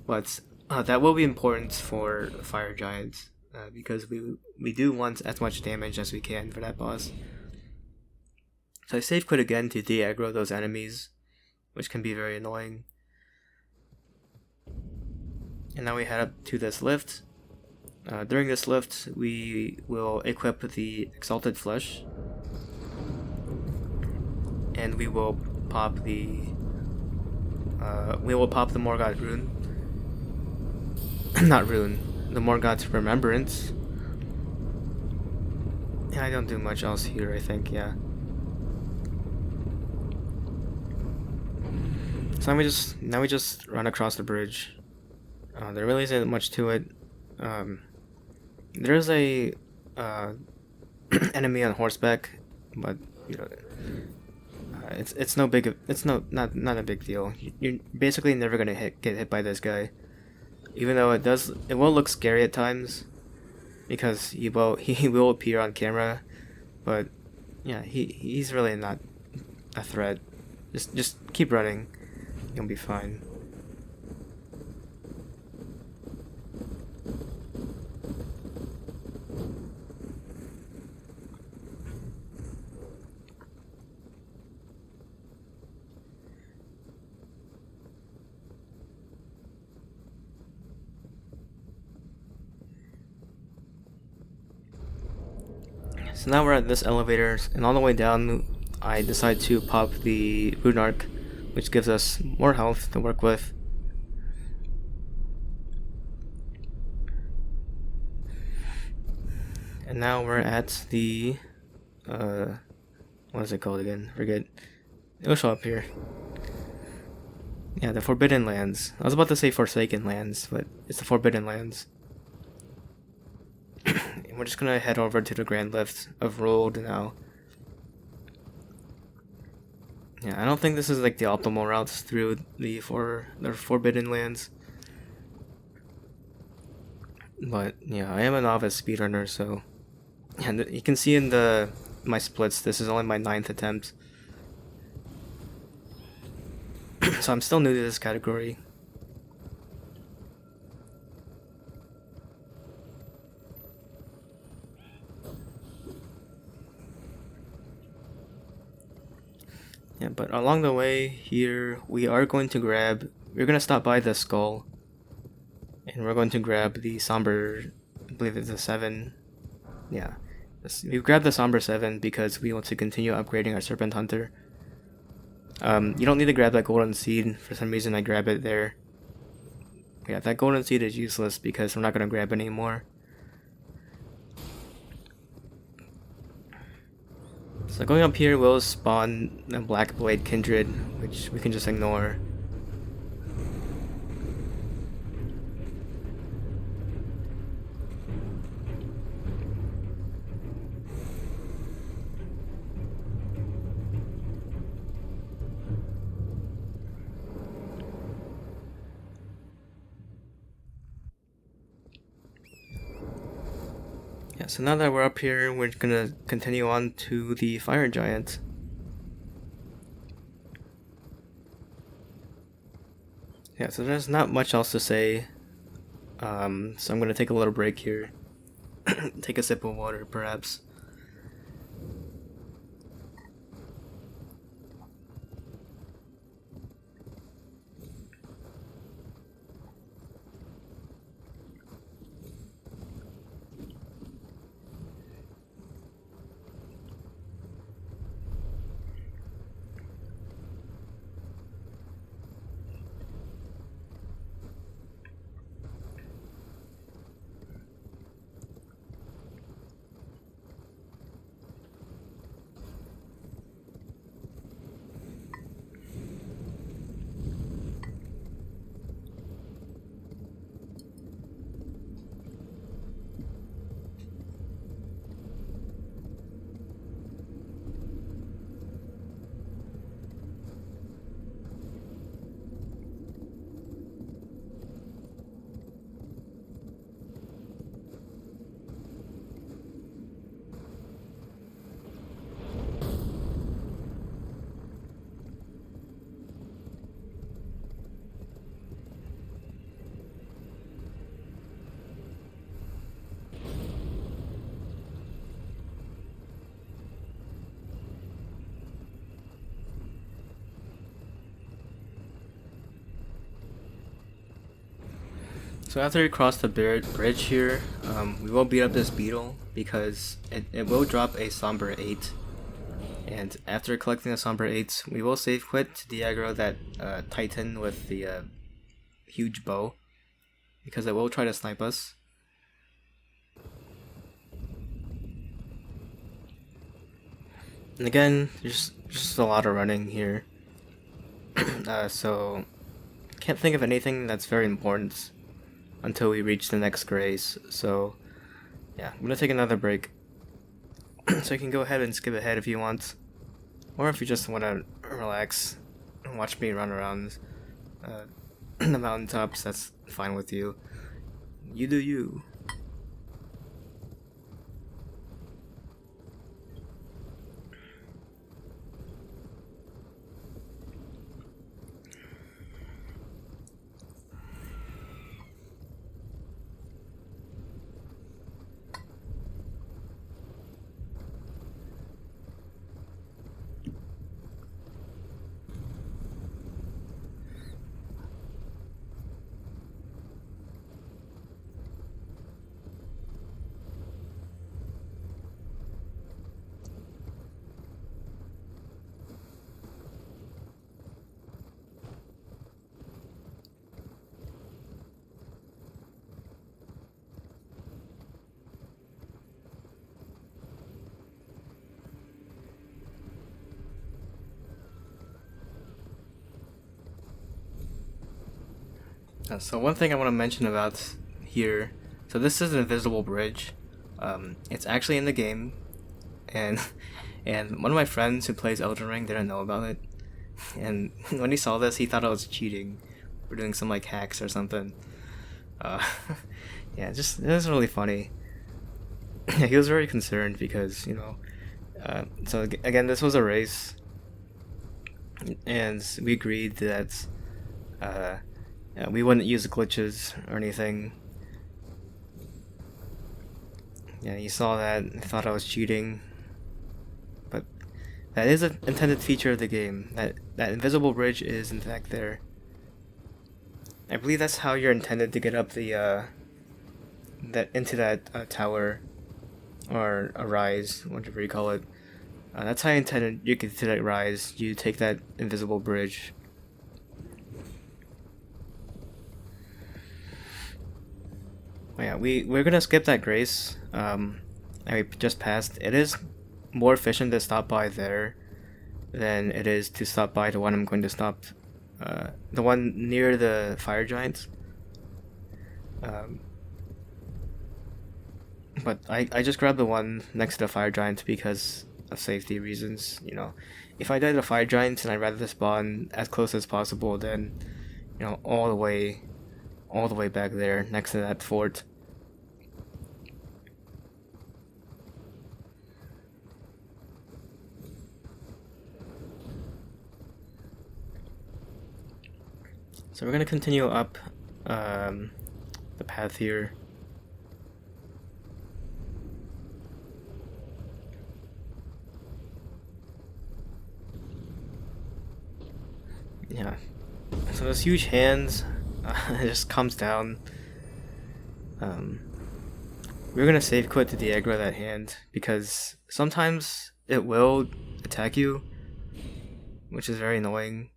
A: But that will be important for Fire Giants. Because we do want as much damage as we can for that boss. So I save quit again to de-aggro those enemies, which can be very annoying. And now we head up to this lift. During this lift, we will equip the Exalted Flesh, and we will pop the Morgott rune. Not rune, the Morgott's Remembrance. Yeah, I don't do much else here, I think. Yeah. So now we just run across the bridge. There really isn't much to it. There's a enemy on horseback, but you know, it's not a big deal. You're basically never gonna get hit by this guy, even though it will look scary at times, because he will appear on camera, but yeah, he's really not a threat. Just keep running, you'll be fine. So now we're at this elevator, and on the way down, I decide to pop the Rune Arc, which gives us more health to work with. And now we're at the what is it called again? Forget. It'll show up here. Yeah, the Forbidden Lands. I was about to say Forsaken Lands, but it's the Forbidden Lands. And we're just gonna head over to the Grand Lift of Rold now. Yeah, I don't think this is like the optimal routes through the Forbidden Lands. But yeah, I am a novice speedrunner, so and you can see in my splits, this is only my 9th attempt. So I'm still new to this category. Yeah, but along the way here, we're going to stop by the skull, and we're going to grab the Somber, I believe it's a 7. Yeah, we grabbed the Somber 7 because we want to continue upgrading our Serpent Hunter. You don't need to grab that Golden Seed. For some reason I grab it there. Yeah, that Golden Seed is useless because we're not going to grab any more. So going up here will spawn a Black Blade Kindred, which we can just ignore. Yeah, so now that we're up here, we're gonna continue on to the Fire Giant. Yeah, so there's not much else to say. So I'm gonna take a little break here. Take a sip of water, perhaps. So after we cross the bridge here, we will beat up this beetle because it will drop a Somber 8. And after collecting the Somber 8, we will save quit to de-aggro that Titan with the huge bow, because it will try to snipe us. And again, there's just a lot of running here. So can't think of anything that's very important until we reach the next grace. So yeah, I'm gonna take another break. So you can go ahead and skip ahead if you want, or if you just want to relax and watch me run around the mountaintops, that's fine with you. You do you. So one thing I want to mention about here, so this is an invisible bridge. It's actually in the game, and one of my friends who plays Elden Ring didn't know about it, and when he saw this, he thought I was cheating or doing some like hacks or something. Yeah, it was really funny. He was very concerned because, you know, so again, this was a race, and we agreed that we wouldn't use glitches or anything. Yeah, you saw that, I thought I was cheating, but that is an intended feature of the game. That invisible bridge is in fact there. I believe that's how you're intended to get up the into that tower, or a rise, whatever you call it. That's how you intended you get to that rise. You take that invisible bridge. Oh yeah, we're gonna skip that grace that we just passed. It is more efficient to stop by there than it is to stop by the one I'm going to stop, the one near the fire giants. But I just grabbed the one next to the fire giant because of safety reasons. You know, if I die to the fire giants and I'd rather spawn as close as possible, then, you know, all the way back there next to that fort. So we're gonna continue up the path here. Yeah. So those huge hands, it just comes down. We're gonna save quit to de-aggro that hand because sometimes it will attack you, which is very annoying.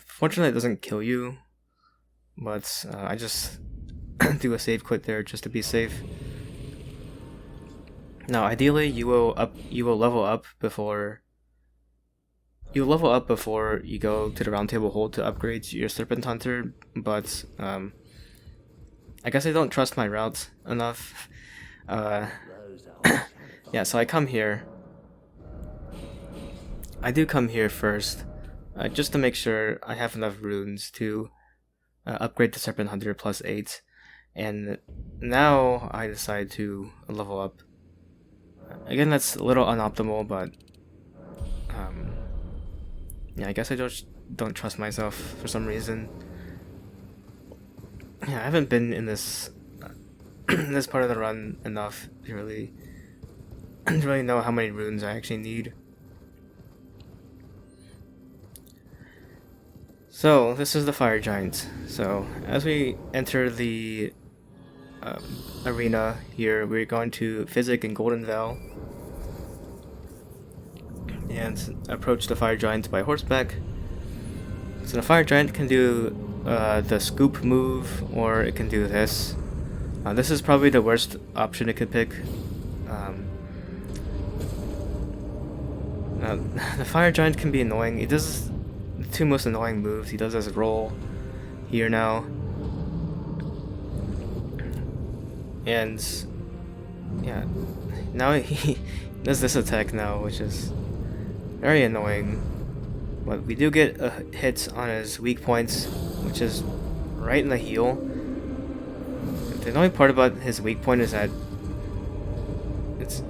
A: Fortunately, it doesn't kill you, but I just do a save quit there just to be safe. Now, ideally, you will level up before. You level up before you go to the round table hold to upgrade your Serpent Hunter, but I guess I don't trust my route enough. Yeah, so I come here. I do come here first, just to make sure I have enough runes to upgrade the Serpent Hunter plus 8, and now I decide to level up. Again, that's a little unoptimal, but yeah, I guess I just don't trust myself for some reason. Yeah, I haven't been in this this part of the run enough to really know how many runes I actually need. So this is the fire giant. So as we enter the arena here, we're going to Physic and Golden Val and approach the fire giant by horseback. So the fire giant can do the scoop move, or it can do this. This is probably the worst option it could pick. The fire giant can be annoying. He does the two most annoying moves. He does this roll here now, and yeah, now he does this attack now, which is very annoying. But we do get a hit on his weak points, which is right in the heel. The annoying part about his weak point is that it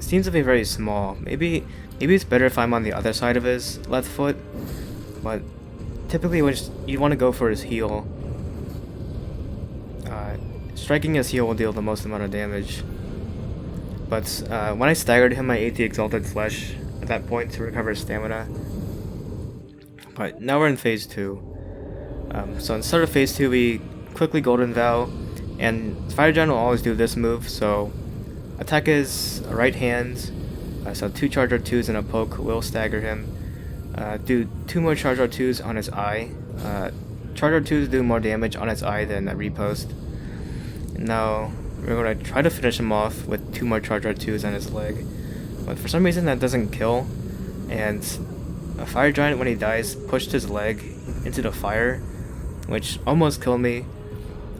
A: seems to be very small. Maybe it's better if I'm on the other side of his left foot, but typically you want to go for his heel. Striking his heel will deal the most amount of damage. But when I staggered him, I ate the Exalted Flesh at that point to recover stamina. But now we're in phase 2. So instead of phase 2, we quickly Golden Vow, and Fire Giant will always do this move. So attack his right hand, so 2 charge R2s and a poke will stagger him. Do 2 more charge R2s on his eye. Charge R2s do more damage on his eye than a repost. And now we're going to try to finish him off with 2 more charge R2s on his leg. But for some reason that doesn't kill, and a Fire Giant, when he dies, pushed his leg into the fire, which almost killed me.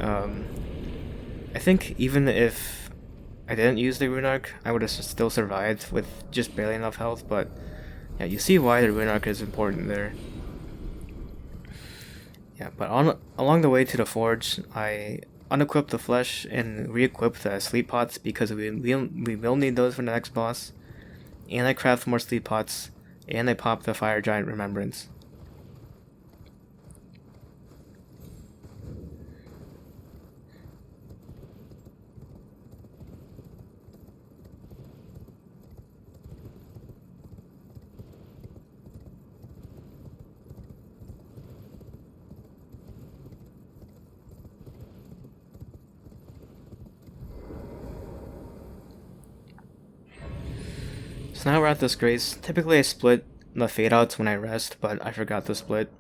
A: I think even if I didn't use the Rune Arc, I would have still survived with just barely enough health, but yeah, you see why the Rune Arc is important there. Yeah, but along the way to the forge, I unequip the flesh and re-equip the sleep pots, because we will need those for the next boss. And I craft more sleep pots, and I pop the Fire Giant Remembrance. So now we're at this grace. Typically I split the fade outs when I rest, but I forgot to split.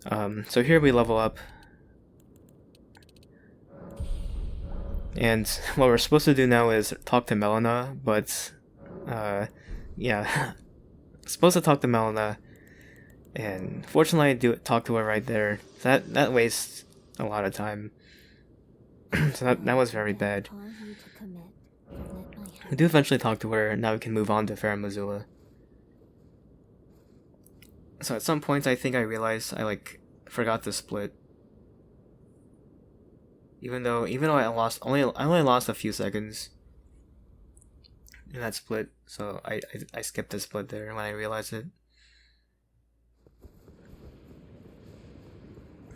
A: So here we level up. And what we're supposed to do now is talk to Melina, but yeah, supposed to talk to Melina, and fortunately I talk to her right there. That wastes a lot of time. So that was very bad. We do eventually talk to her, and now we can move on to Farum Azula. So at some point I think I realized I forgot to split. Even though I only lost a few seconds in that split, so I skipped the split there when I realized it.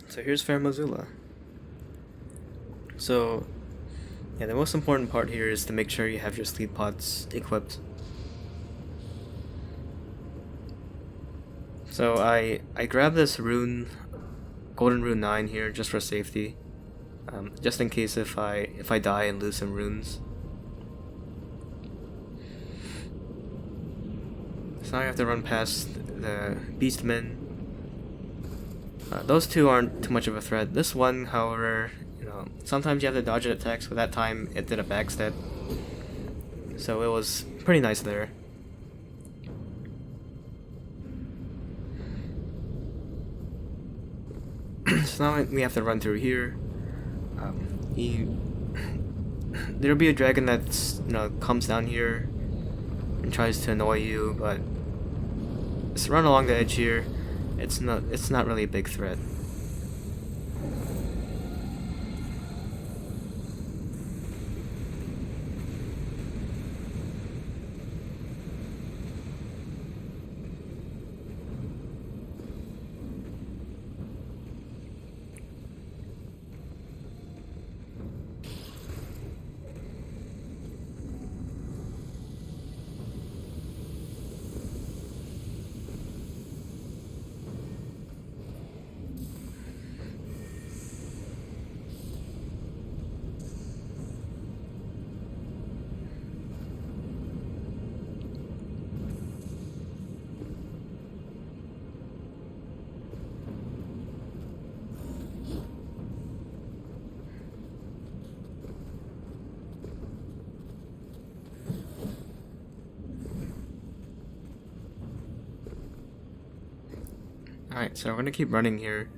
A: So here's Farum Azula. So yeah, the most important part here is to make sure you have your sleep pots equipped. So I grabbed this rune, Golden Rune 9 here, just for safety. Just in case if I die and lose some runes. So now I have to run past the Beastmen. Those two aren't too much of a threat. This one, however, sometimes you have to dodge it attacks, but that time it did a backstep. So it was pretty nice there. So now we have to run through here. There'll be a dragon that's comes down here and tries to annoy you, but just run along the edge here. It's not really a big threat. Alright, so we're gonna keep running here.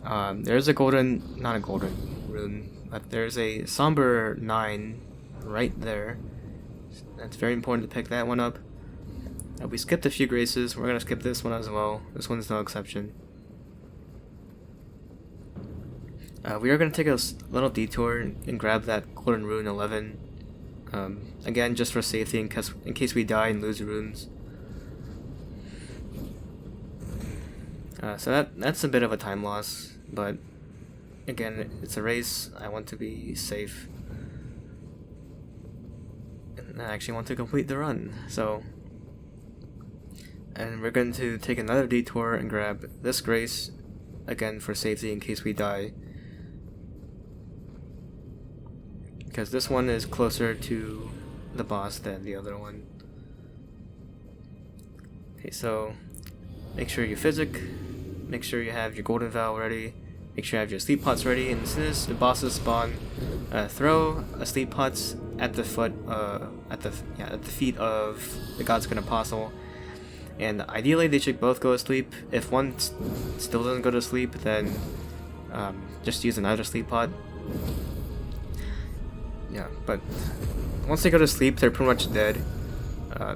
A: There's a golden, not a golden rune, but there's a somber 9 right there. It's very important to pick that one up. We skipped a few graces, we're gonna skip this one as well. This one's no exception. We are gonna take a little detour and grab that golden rune 11. Again, just for safety in case we die and lose runes. So that's a bit of a time loss, but again, it's a race. I want to be safe, and I actually want to complete the run. And we're going to take another detour and grab this grace again for safety in case we die, because this one is closer to the boss than the other one. Okay, so make sure you physic. Make sure you have your golden vow ready. Make sure you have your sleep pots ready. And as soon as the bosses spawn, throw a sleep pots at the feet of the Godskin Apostle. And ideally, they should both go to sleep. If one still doesn't go to sleep, then just use another sleep pot. Yeah, but once they go to sleep, they're pretty much dead.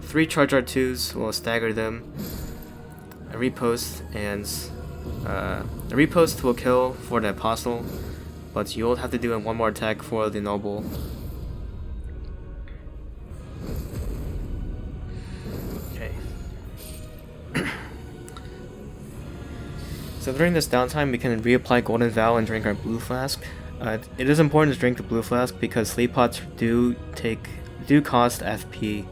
A: 3 charge R2s will stagger them. A repost, and a repost will kill for the Apostle, but you'll have to do one more attack for the Noble. Okay. So during this downtime, we can reapply Golden Vow and drink our Blue Flask. It is important to drink the Blue Flask because sleep pots do cost FP.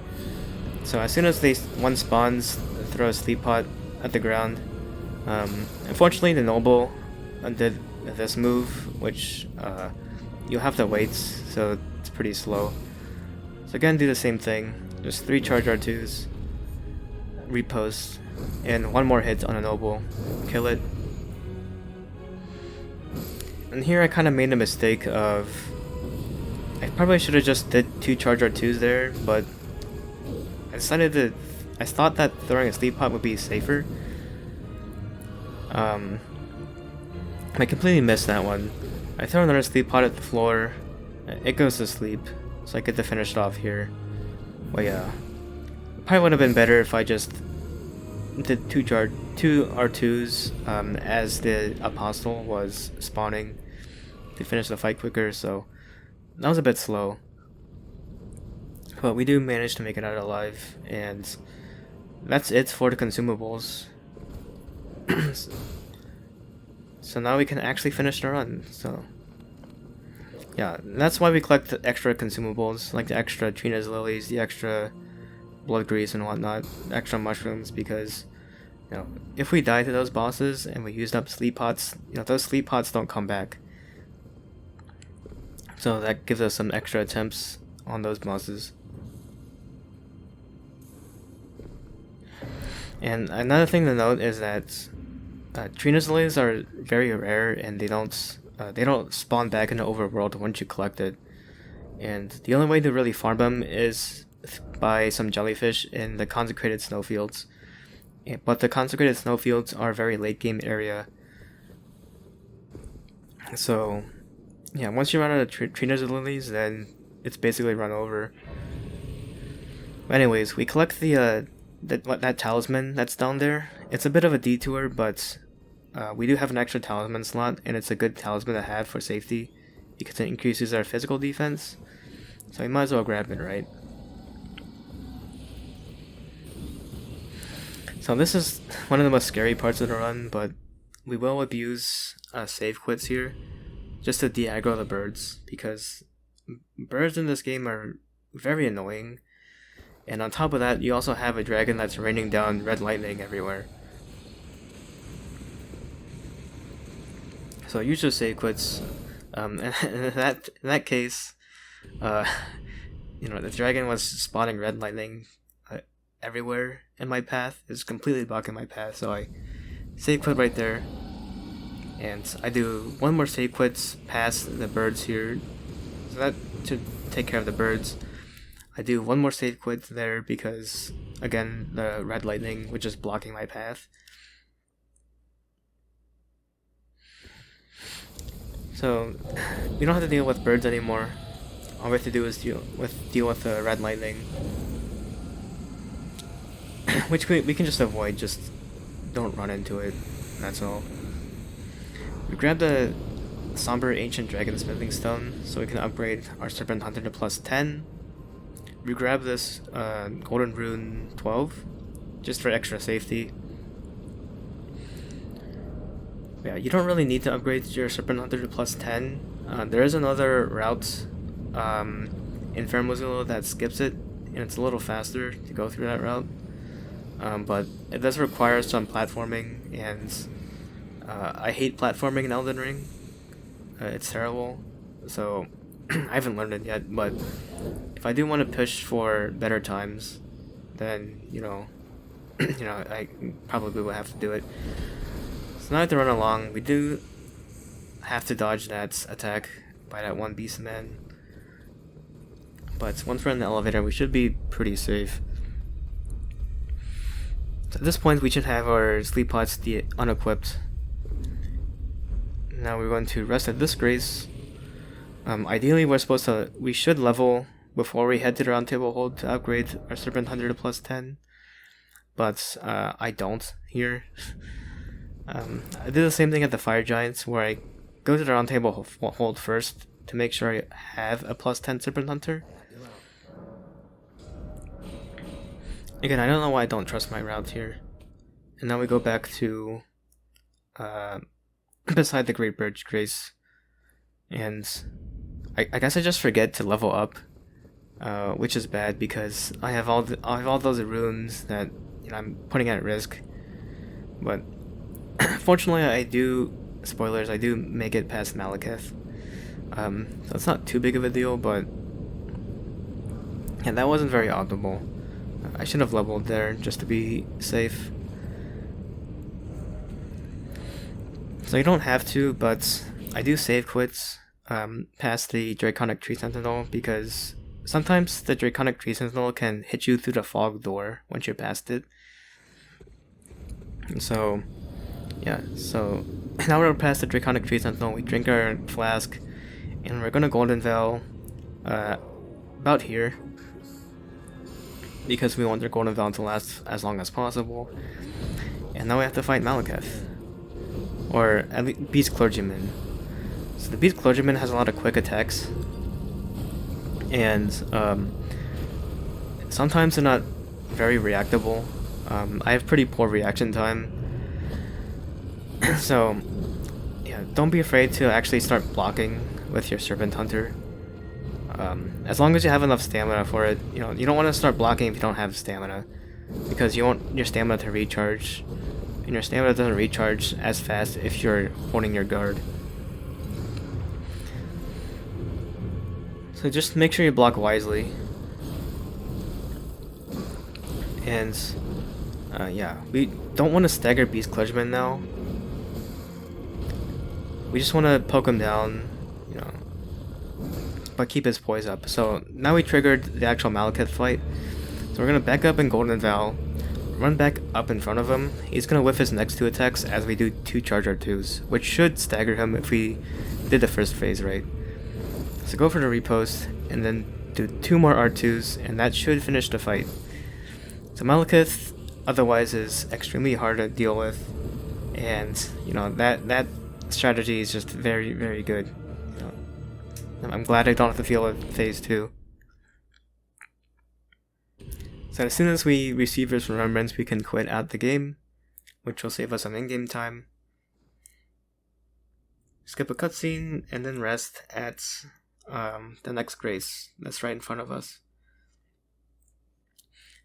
A: So as soon as one spawns, throw a sleep pot at the ground. Unfortunately, the Noble did this move, which you'll have to wait, so it's pretty slow. So again, do the same thing. Just 3 charge R2s, repost, and one more hit on a Noble. Kill it. And here I kind of made a mistake of... I probably should have just did 2 charge R2s there, but I decided to... I thought that throwing a sleep pot would be safer. I completely missed that one. I throw another sleep pot at the floor. It goes to sleep, so I get to finish it off here. Well, yeah. Probably would have been better if I just did 2 R2s as the Apostle was spawning to finish the fight quicker, so that was a bit slow. But we do manage to make it out alive, and that's it for the consumables. So now we can actually finish the run. So yeah, that's why we collect the extra consumables, like the extra Trina's lilies, the extra blood grease and whatnot, extra mushrooms, because if we die to those bosses and we used up sleep pots, those sleep pots don't come back. So that gives us some extra attempts on those bosses. And another thing to note is that Trina's lilies are very rare, and they don't spawn back in the overworld once you collect it. And the only way to really farm them is by some jellyfish in the consecrated snowfields. But the consecrated snowfields are a very late game area. So yeah, once you run out of Trina's lilies, then it's basically run over. But anyways, we collect that talisman that's down there. It's a bit of a detour, but we do have an extra talisman slot, and it's a good talisman to have for safety because it increases our physical defense. So we might as well grab it, right? So this is one of the most scary parts of the run, but we will abuse save quits here just to de-aggro the birds, because birds in this game are very annoying. And on top of that, you also have a dragon that's raining down red lightning everywhere. So use your save quits. In that case, the dragon was spawning red lightning everywhere in my path. It's completely blocking my path, so I save quit right there. And I do one more save quits past the birds here. So that should take care of the birds. I do one more save quit there because, again, the red lightning, which is blocking my path. So we don't have to deal with birds anymore. All we have to do is deal with red lightning, which we can just avoid. Just don't run into it. That's all. We grab the Somber Ancient Dragon Smithing Stone so we can upgrade our Serpent Hunter to +10. We grab this Golden Rune 12 just for extra safety. Yeah, you don't really need to upgrade your Serpent Hunter to +10. There is another route in Fermozilla that skips it, and it's a little faster to go through that route. But it does require some platforming, and I hate platforming in Elden Ring. It's terrible, so I haven't learned it yet. But if I do want to push for better times, then I probably will have to do it. So now I have to run along. We do have to dodge that attack by that one beast man, but once we're in the elevator, we should be pretty safe. So at this point, we should have our sleep pots unequipped. Now we're going to rest at this grace. Ideally, we should level before we head to the round table hold to upgrade our Serpent Hunter to +10, but I don't here. I did the same thing at the Fire Giants, where I go to the round table hold first to make sure I have a +10 Serpent Hunter. Again, I don't know why I don't trust my route here. And now we go back to beside the Great Bridge Grace, and I guess I just forget to level up, which is bad because I have all those runes that I'm putting at risk. But fortunately, I do make it past Maliketh, so it's not too big of a deal. But yeah, that wasn't very optimal. I should have leveled there just to be safe. So you don't have to, but I do save quits past the Draconic Tree Sentinel, because sometimes the Draconic Tree Sentinel can hit you through the fog door once you're past it. And so, yeah, so now we're past the Draconic Tree Sentinel, we drink our flask, and we're gonna Golden Veil about here, because we want the Golden Veil to last as long as possible. And now we have to fight Maliketh, or at least Beast Clergyman. So the Beast Clergyman has a lot of quick attacks, and sometimes they're not very reactable. I have pretty poor reaction time, so yeah, don't be afraid to actually start blocking with your Serpent Hunter. As long as you have enough stamina for it, you don't want to start blocking if you don't have stamina, because you want your stamina to recharge, and your stamina doesn't recharge as fast if you're holding your guard. So just make sure you block wisely. And yeah, we don't want to stagger Beast Clergyman now. We just want to poke him down, but keep his poise up. So now we triggered the actual Maliketh fight. So we're going to back up in Golden Vow, run back up in front of him. He's going to whiff his next 2 attacks as we do 2 charge R2s, which should stagger him if we did the first phase right. So go for the repost, and then do 2 more R2s, and that should finish the fight. So Maliketh otherwise is extremely hard to deal with, and that strategy is just very, very good. I'm glad I don't have to feel it phase 2. So as soon as we receive his remembrance, we can quit out the game, which will save us some in-game time. Skip a cutscene, and then rest at the next grace that's right in front of us.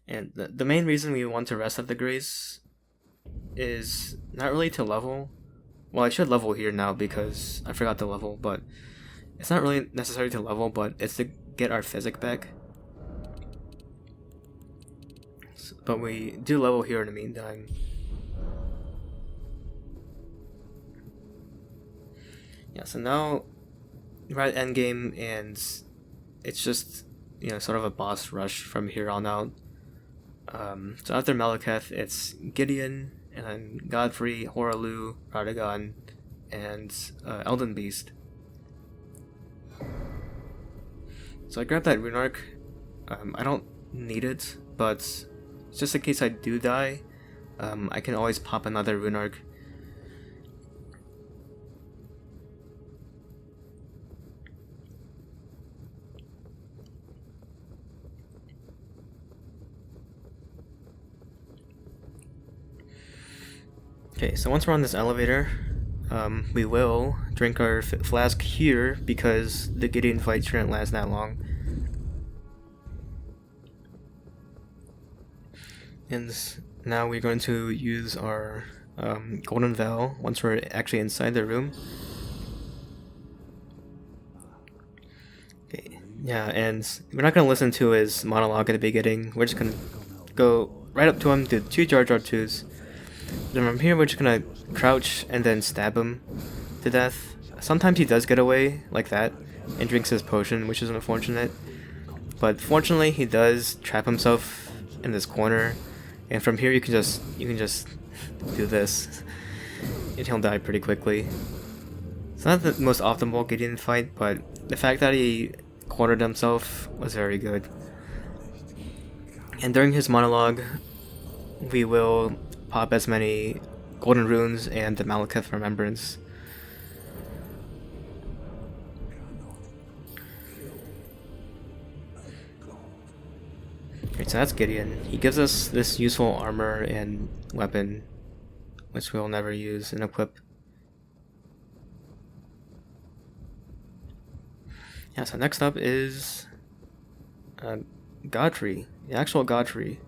A: And the main reason we want to rest at the grace is not really to level. Well, I should level here now because I forgot to level, but it's not really necessary to level, but it's to get our physic back. But we do level here in the meantime. Yeah, so now we're at endgame, and it's just sort of a boss rush from here on out. So after Maliketh, it's Gideon, and then Godfrey, Horalu, Radagon, and Elden Beast. So I grabbed that rune arc. I don't need it, but just in case I do die, I can always pop another rune arc. Okay, so once we're on this elevator, we will drink our flask here because the Gideon fight shouldn't last that long. And now we're going to use our golden veil once we're actually inside the room. Okay, yeah, and we're not going to listen to his monologue at the beginning. We're just going to go right up to him, do 2 Jar Jar 2s. Then from here we're just going to crouch and then stab him to death. Sometimes he does get away like that and drinks his potion, which is unfortunate. But fortunately he does trap himself in this corner. And from here you can just do this, and he'll die pretty quickly. It's not the most optimal Gideon fight, but the fact that he cornered himself was very good. And during his monologue, we will pop as many golden runes and the Maliketh remembrance. Okay, so that's Gideon. He gives us this useful armor and weapon, which we'll never use and equip. Yeah, so next up is Godfrey, the actual Godfrey.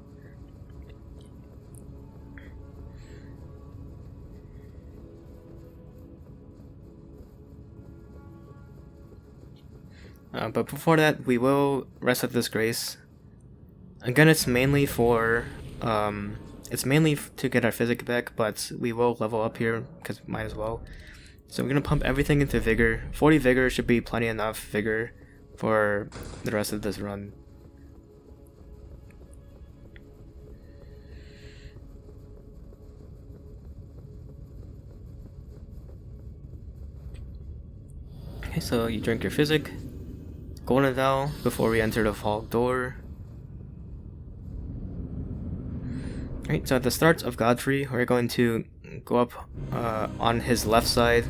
A: But before that, we will rest at this grace. Again, it's mainly for, to get our physic back, but we will level up here, because might as well. So we're going to pump everything into vigor. 40 vigor should be plenty enough vigor for the rest of this run. Okay, so you drink your physic. Golden Veil before we enter the fog door. Right, so at the start of Godfrey, we're going to go up on his left side,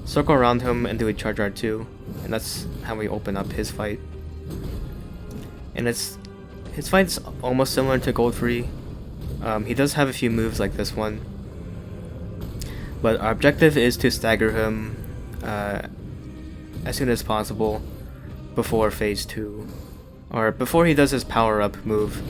A: circle around him, and do a charge R2, and that's how we open up his fight. And his fight's almost similar to Goldfrey. He does have a few moves like this one, but our objective is to stagger him as soon as possible before phase 2, or before he does his power-up move.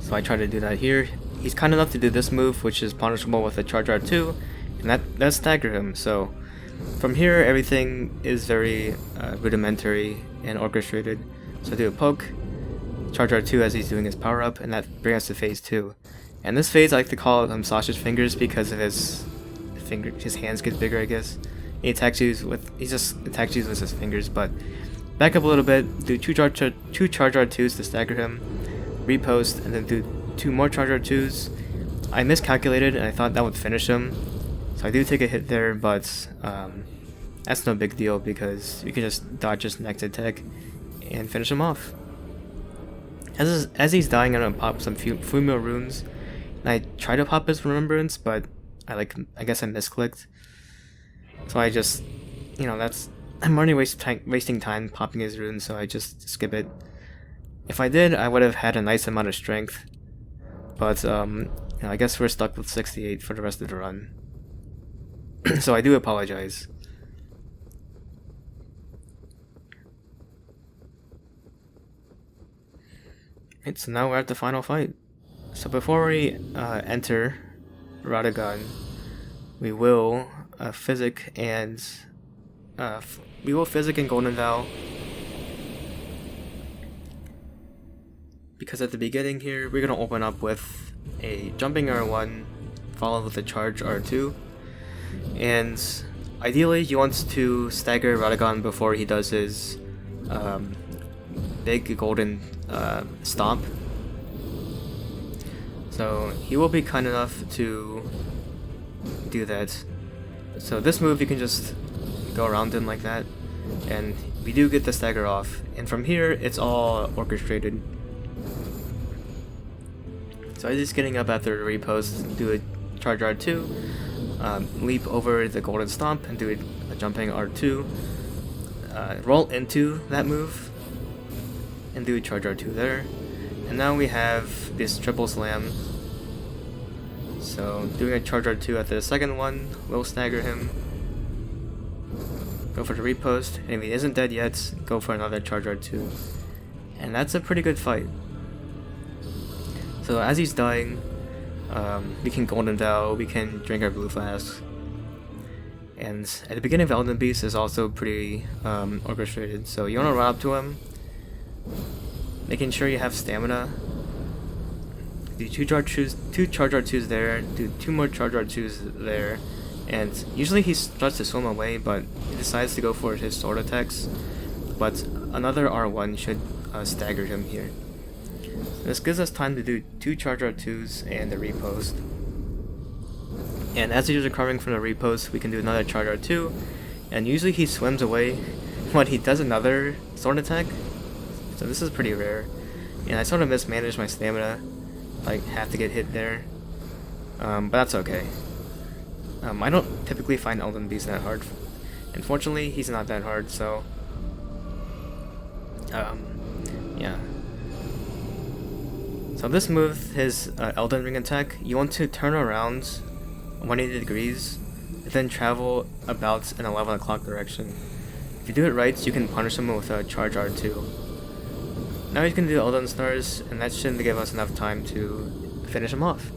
A: So I try to do that here. He's kind enough to do this move, which is punishable with a charge R2, and that does stagger him. So from here, everything is very rudimentary and orchestrated. So I do a poke, charge R2 as he's doing his power-up, and that brings us to phase 2. And this phase I like to call sausage fingers because of his hands get bigger, I guess. He just attacks you with his fingers. But back up a little bit, do 2 charge R2s to stagger him, repost, and then do 2 more charge R2s. I miscalculated and I thought that would finish him, so I do take a hit there, but that's no big deal because you can just dodge his next attack and finish him off. As he's dying, I'm gonna pop some Fumio runes, and I try to pop his remembrance, but I guess I misclicked. So I just, I'm already wasting time popping his runes, so I just skip it. If I did, I would have had a nice amount of strength, but I guess we're stuck with 68 for the rest of the run. So I do apologize. Right, so now we're at the final fight. So before we enter Radagon, we will physic and Golden Vow, because at the beginning here we're gonna open up with a jumping R1 followed with a charge R2, and ideally you want to stagger Radagon before he does his big golden stomp. So he will be kind enough to do that. So this move you can just go around him like that. and we do get the stagger off. And from here, it's all orchestrated. So as he's getting up after the repost, do a charge R2, leap over the golden stomp and do a jumping R2, roll into that move, and do a charge R2 there. And now we have this triple slam. So doing a charge R2 after the second one will stagger him. Go for the repost, and if he isn't dead yet, go for another charge R2. And that's a pretty good fight. So as he's dying, we can Golden Vow, we can drink our blue flask. And at the beginning of Elden Beast is also pretty orchestrated. So you want to run up to him, making sure you have stamina. Do two charge R2s there, do 2 more charge R2s there, and usually he starts to swim away, but he decides to go for his sword attacks. But another R1 should stagger him here. This gives us time to do 2 charge R2s and the repost. And as he's recovering from the repost, we can do another charge R2, and usually he swims away, but he does another sword attack. So this is pretty rare, and I sort of mismanaged my stamina, like have to get hit there, but that's okay. I don't typically find Elden Beast that hard. Unfortunately, he's not that hard, so yeah. So this move, his Elden Ring attack, you want to turn around 180 degrees, and then travel about an 11 o'clock direction. If you do it right, you can punish him with a charge R2. Now you can do Elden Stars, and that shouldn't give us enough time to finish him off.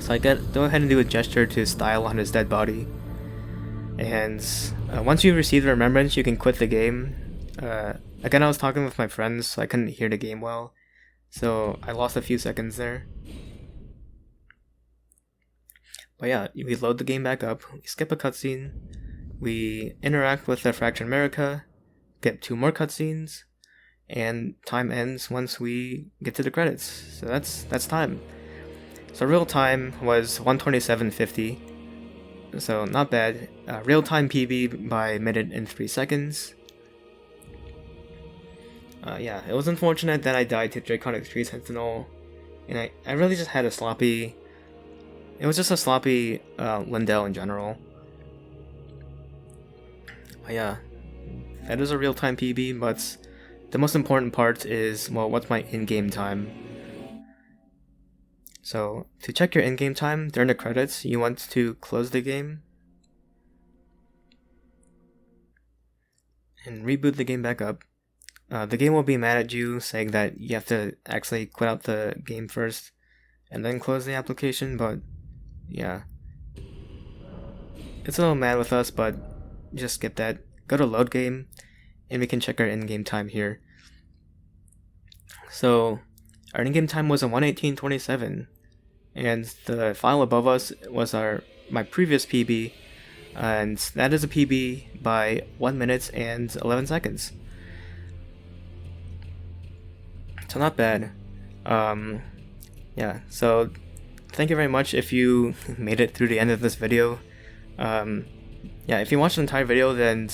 A: So I go ahead and do a gesture to style on his dead body. And once you receive the remembrance, you can quit the game. Again, I was talking with my friends, so I couldn't hear the game well. So I lost a few seconds there. But yeah, we load the game back up, we skip a cutscene, we interact with the Fractured America, get 2 more cutscenes, and time ends once we get to the credits. So that's time. So real time was 127.50, so not bad. Real time PB by minute and 3 seconds. Yeah, it was unfortunate that I died to Draconic 3 Sentinel, and I really just had a sloppy... It was just a sloppy Lindell in general. But yeah, that is a real-time PB, but the most important part is, well, what's my in-game time? So, to check your in-game time during the credits, you want to close the game and reboot the game back up. The game will be mad at you, saying that you have to actually quit out the game first and then close the application, but yeah. It's a little mad with us, but just skip that. Go to load game, and we can check our in-game time here. So, our in-game time was a 1:18:27, and the file above us was my previous PB, and that is a PB by 1 minute and 11 seconds. So not bad. Yeah, so thank you very much if you made it through the end of this video. Yeah, if you watched the entire video, then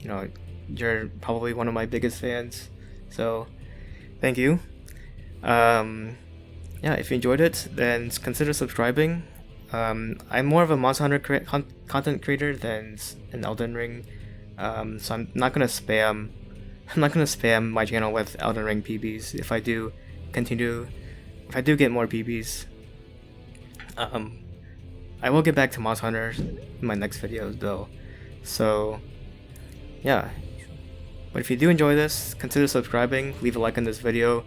A: you know you're probably one of my biggest fans. So thank you. Yeah, if you enjoyed it, then consider subscribing. I'm more of a Monster Hunter content creator than an Elden Ring, so I'm not gonna spam my channel with Elden Ring PBs. If I do get more PBs, I will get back to Monster Hunter in my next video though. So yeah, but if you do enjoy this, consider subscribing, leave a like on this video,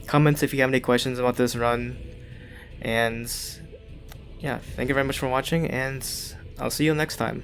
A: comments if you have any questions about this run, and yeah, thank you very much for watching, and I'll see you next time.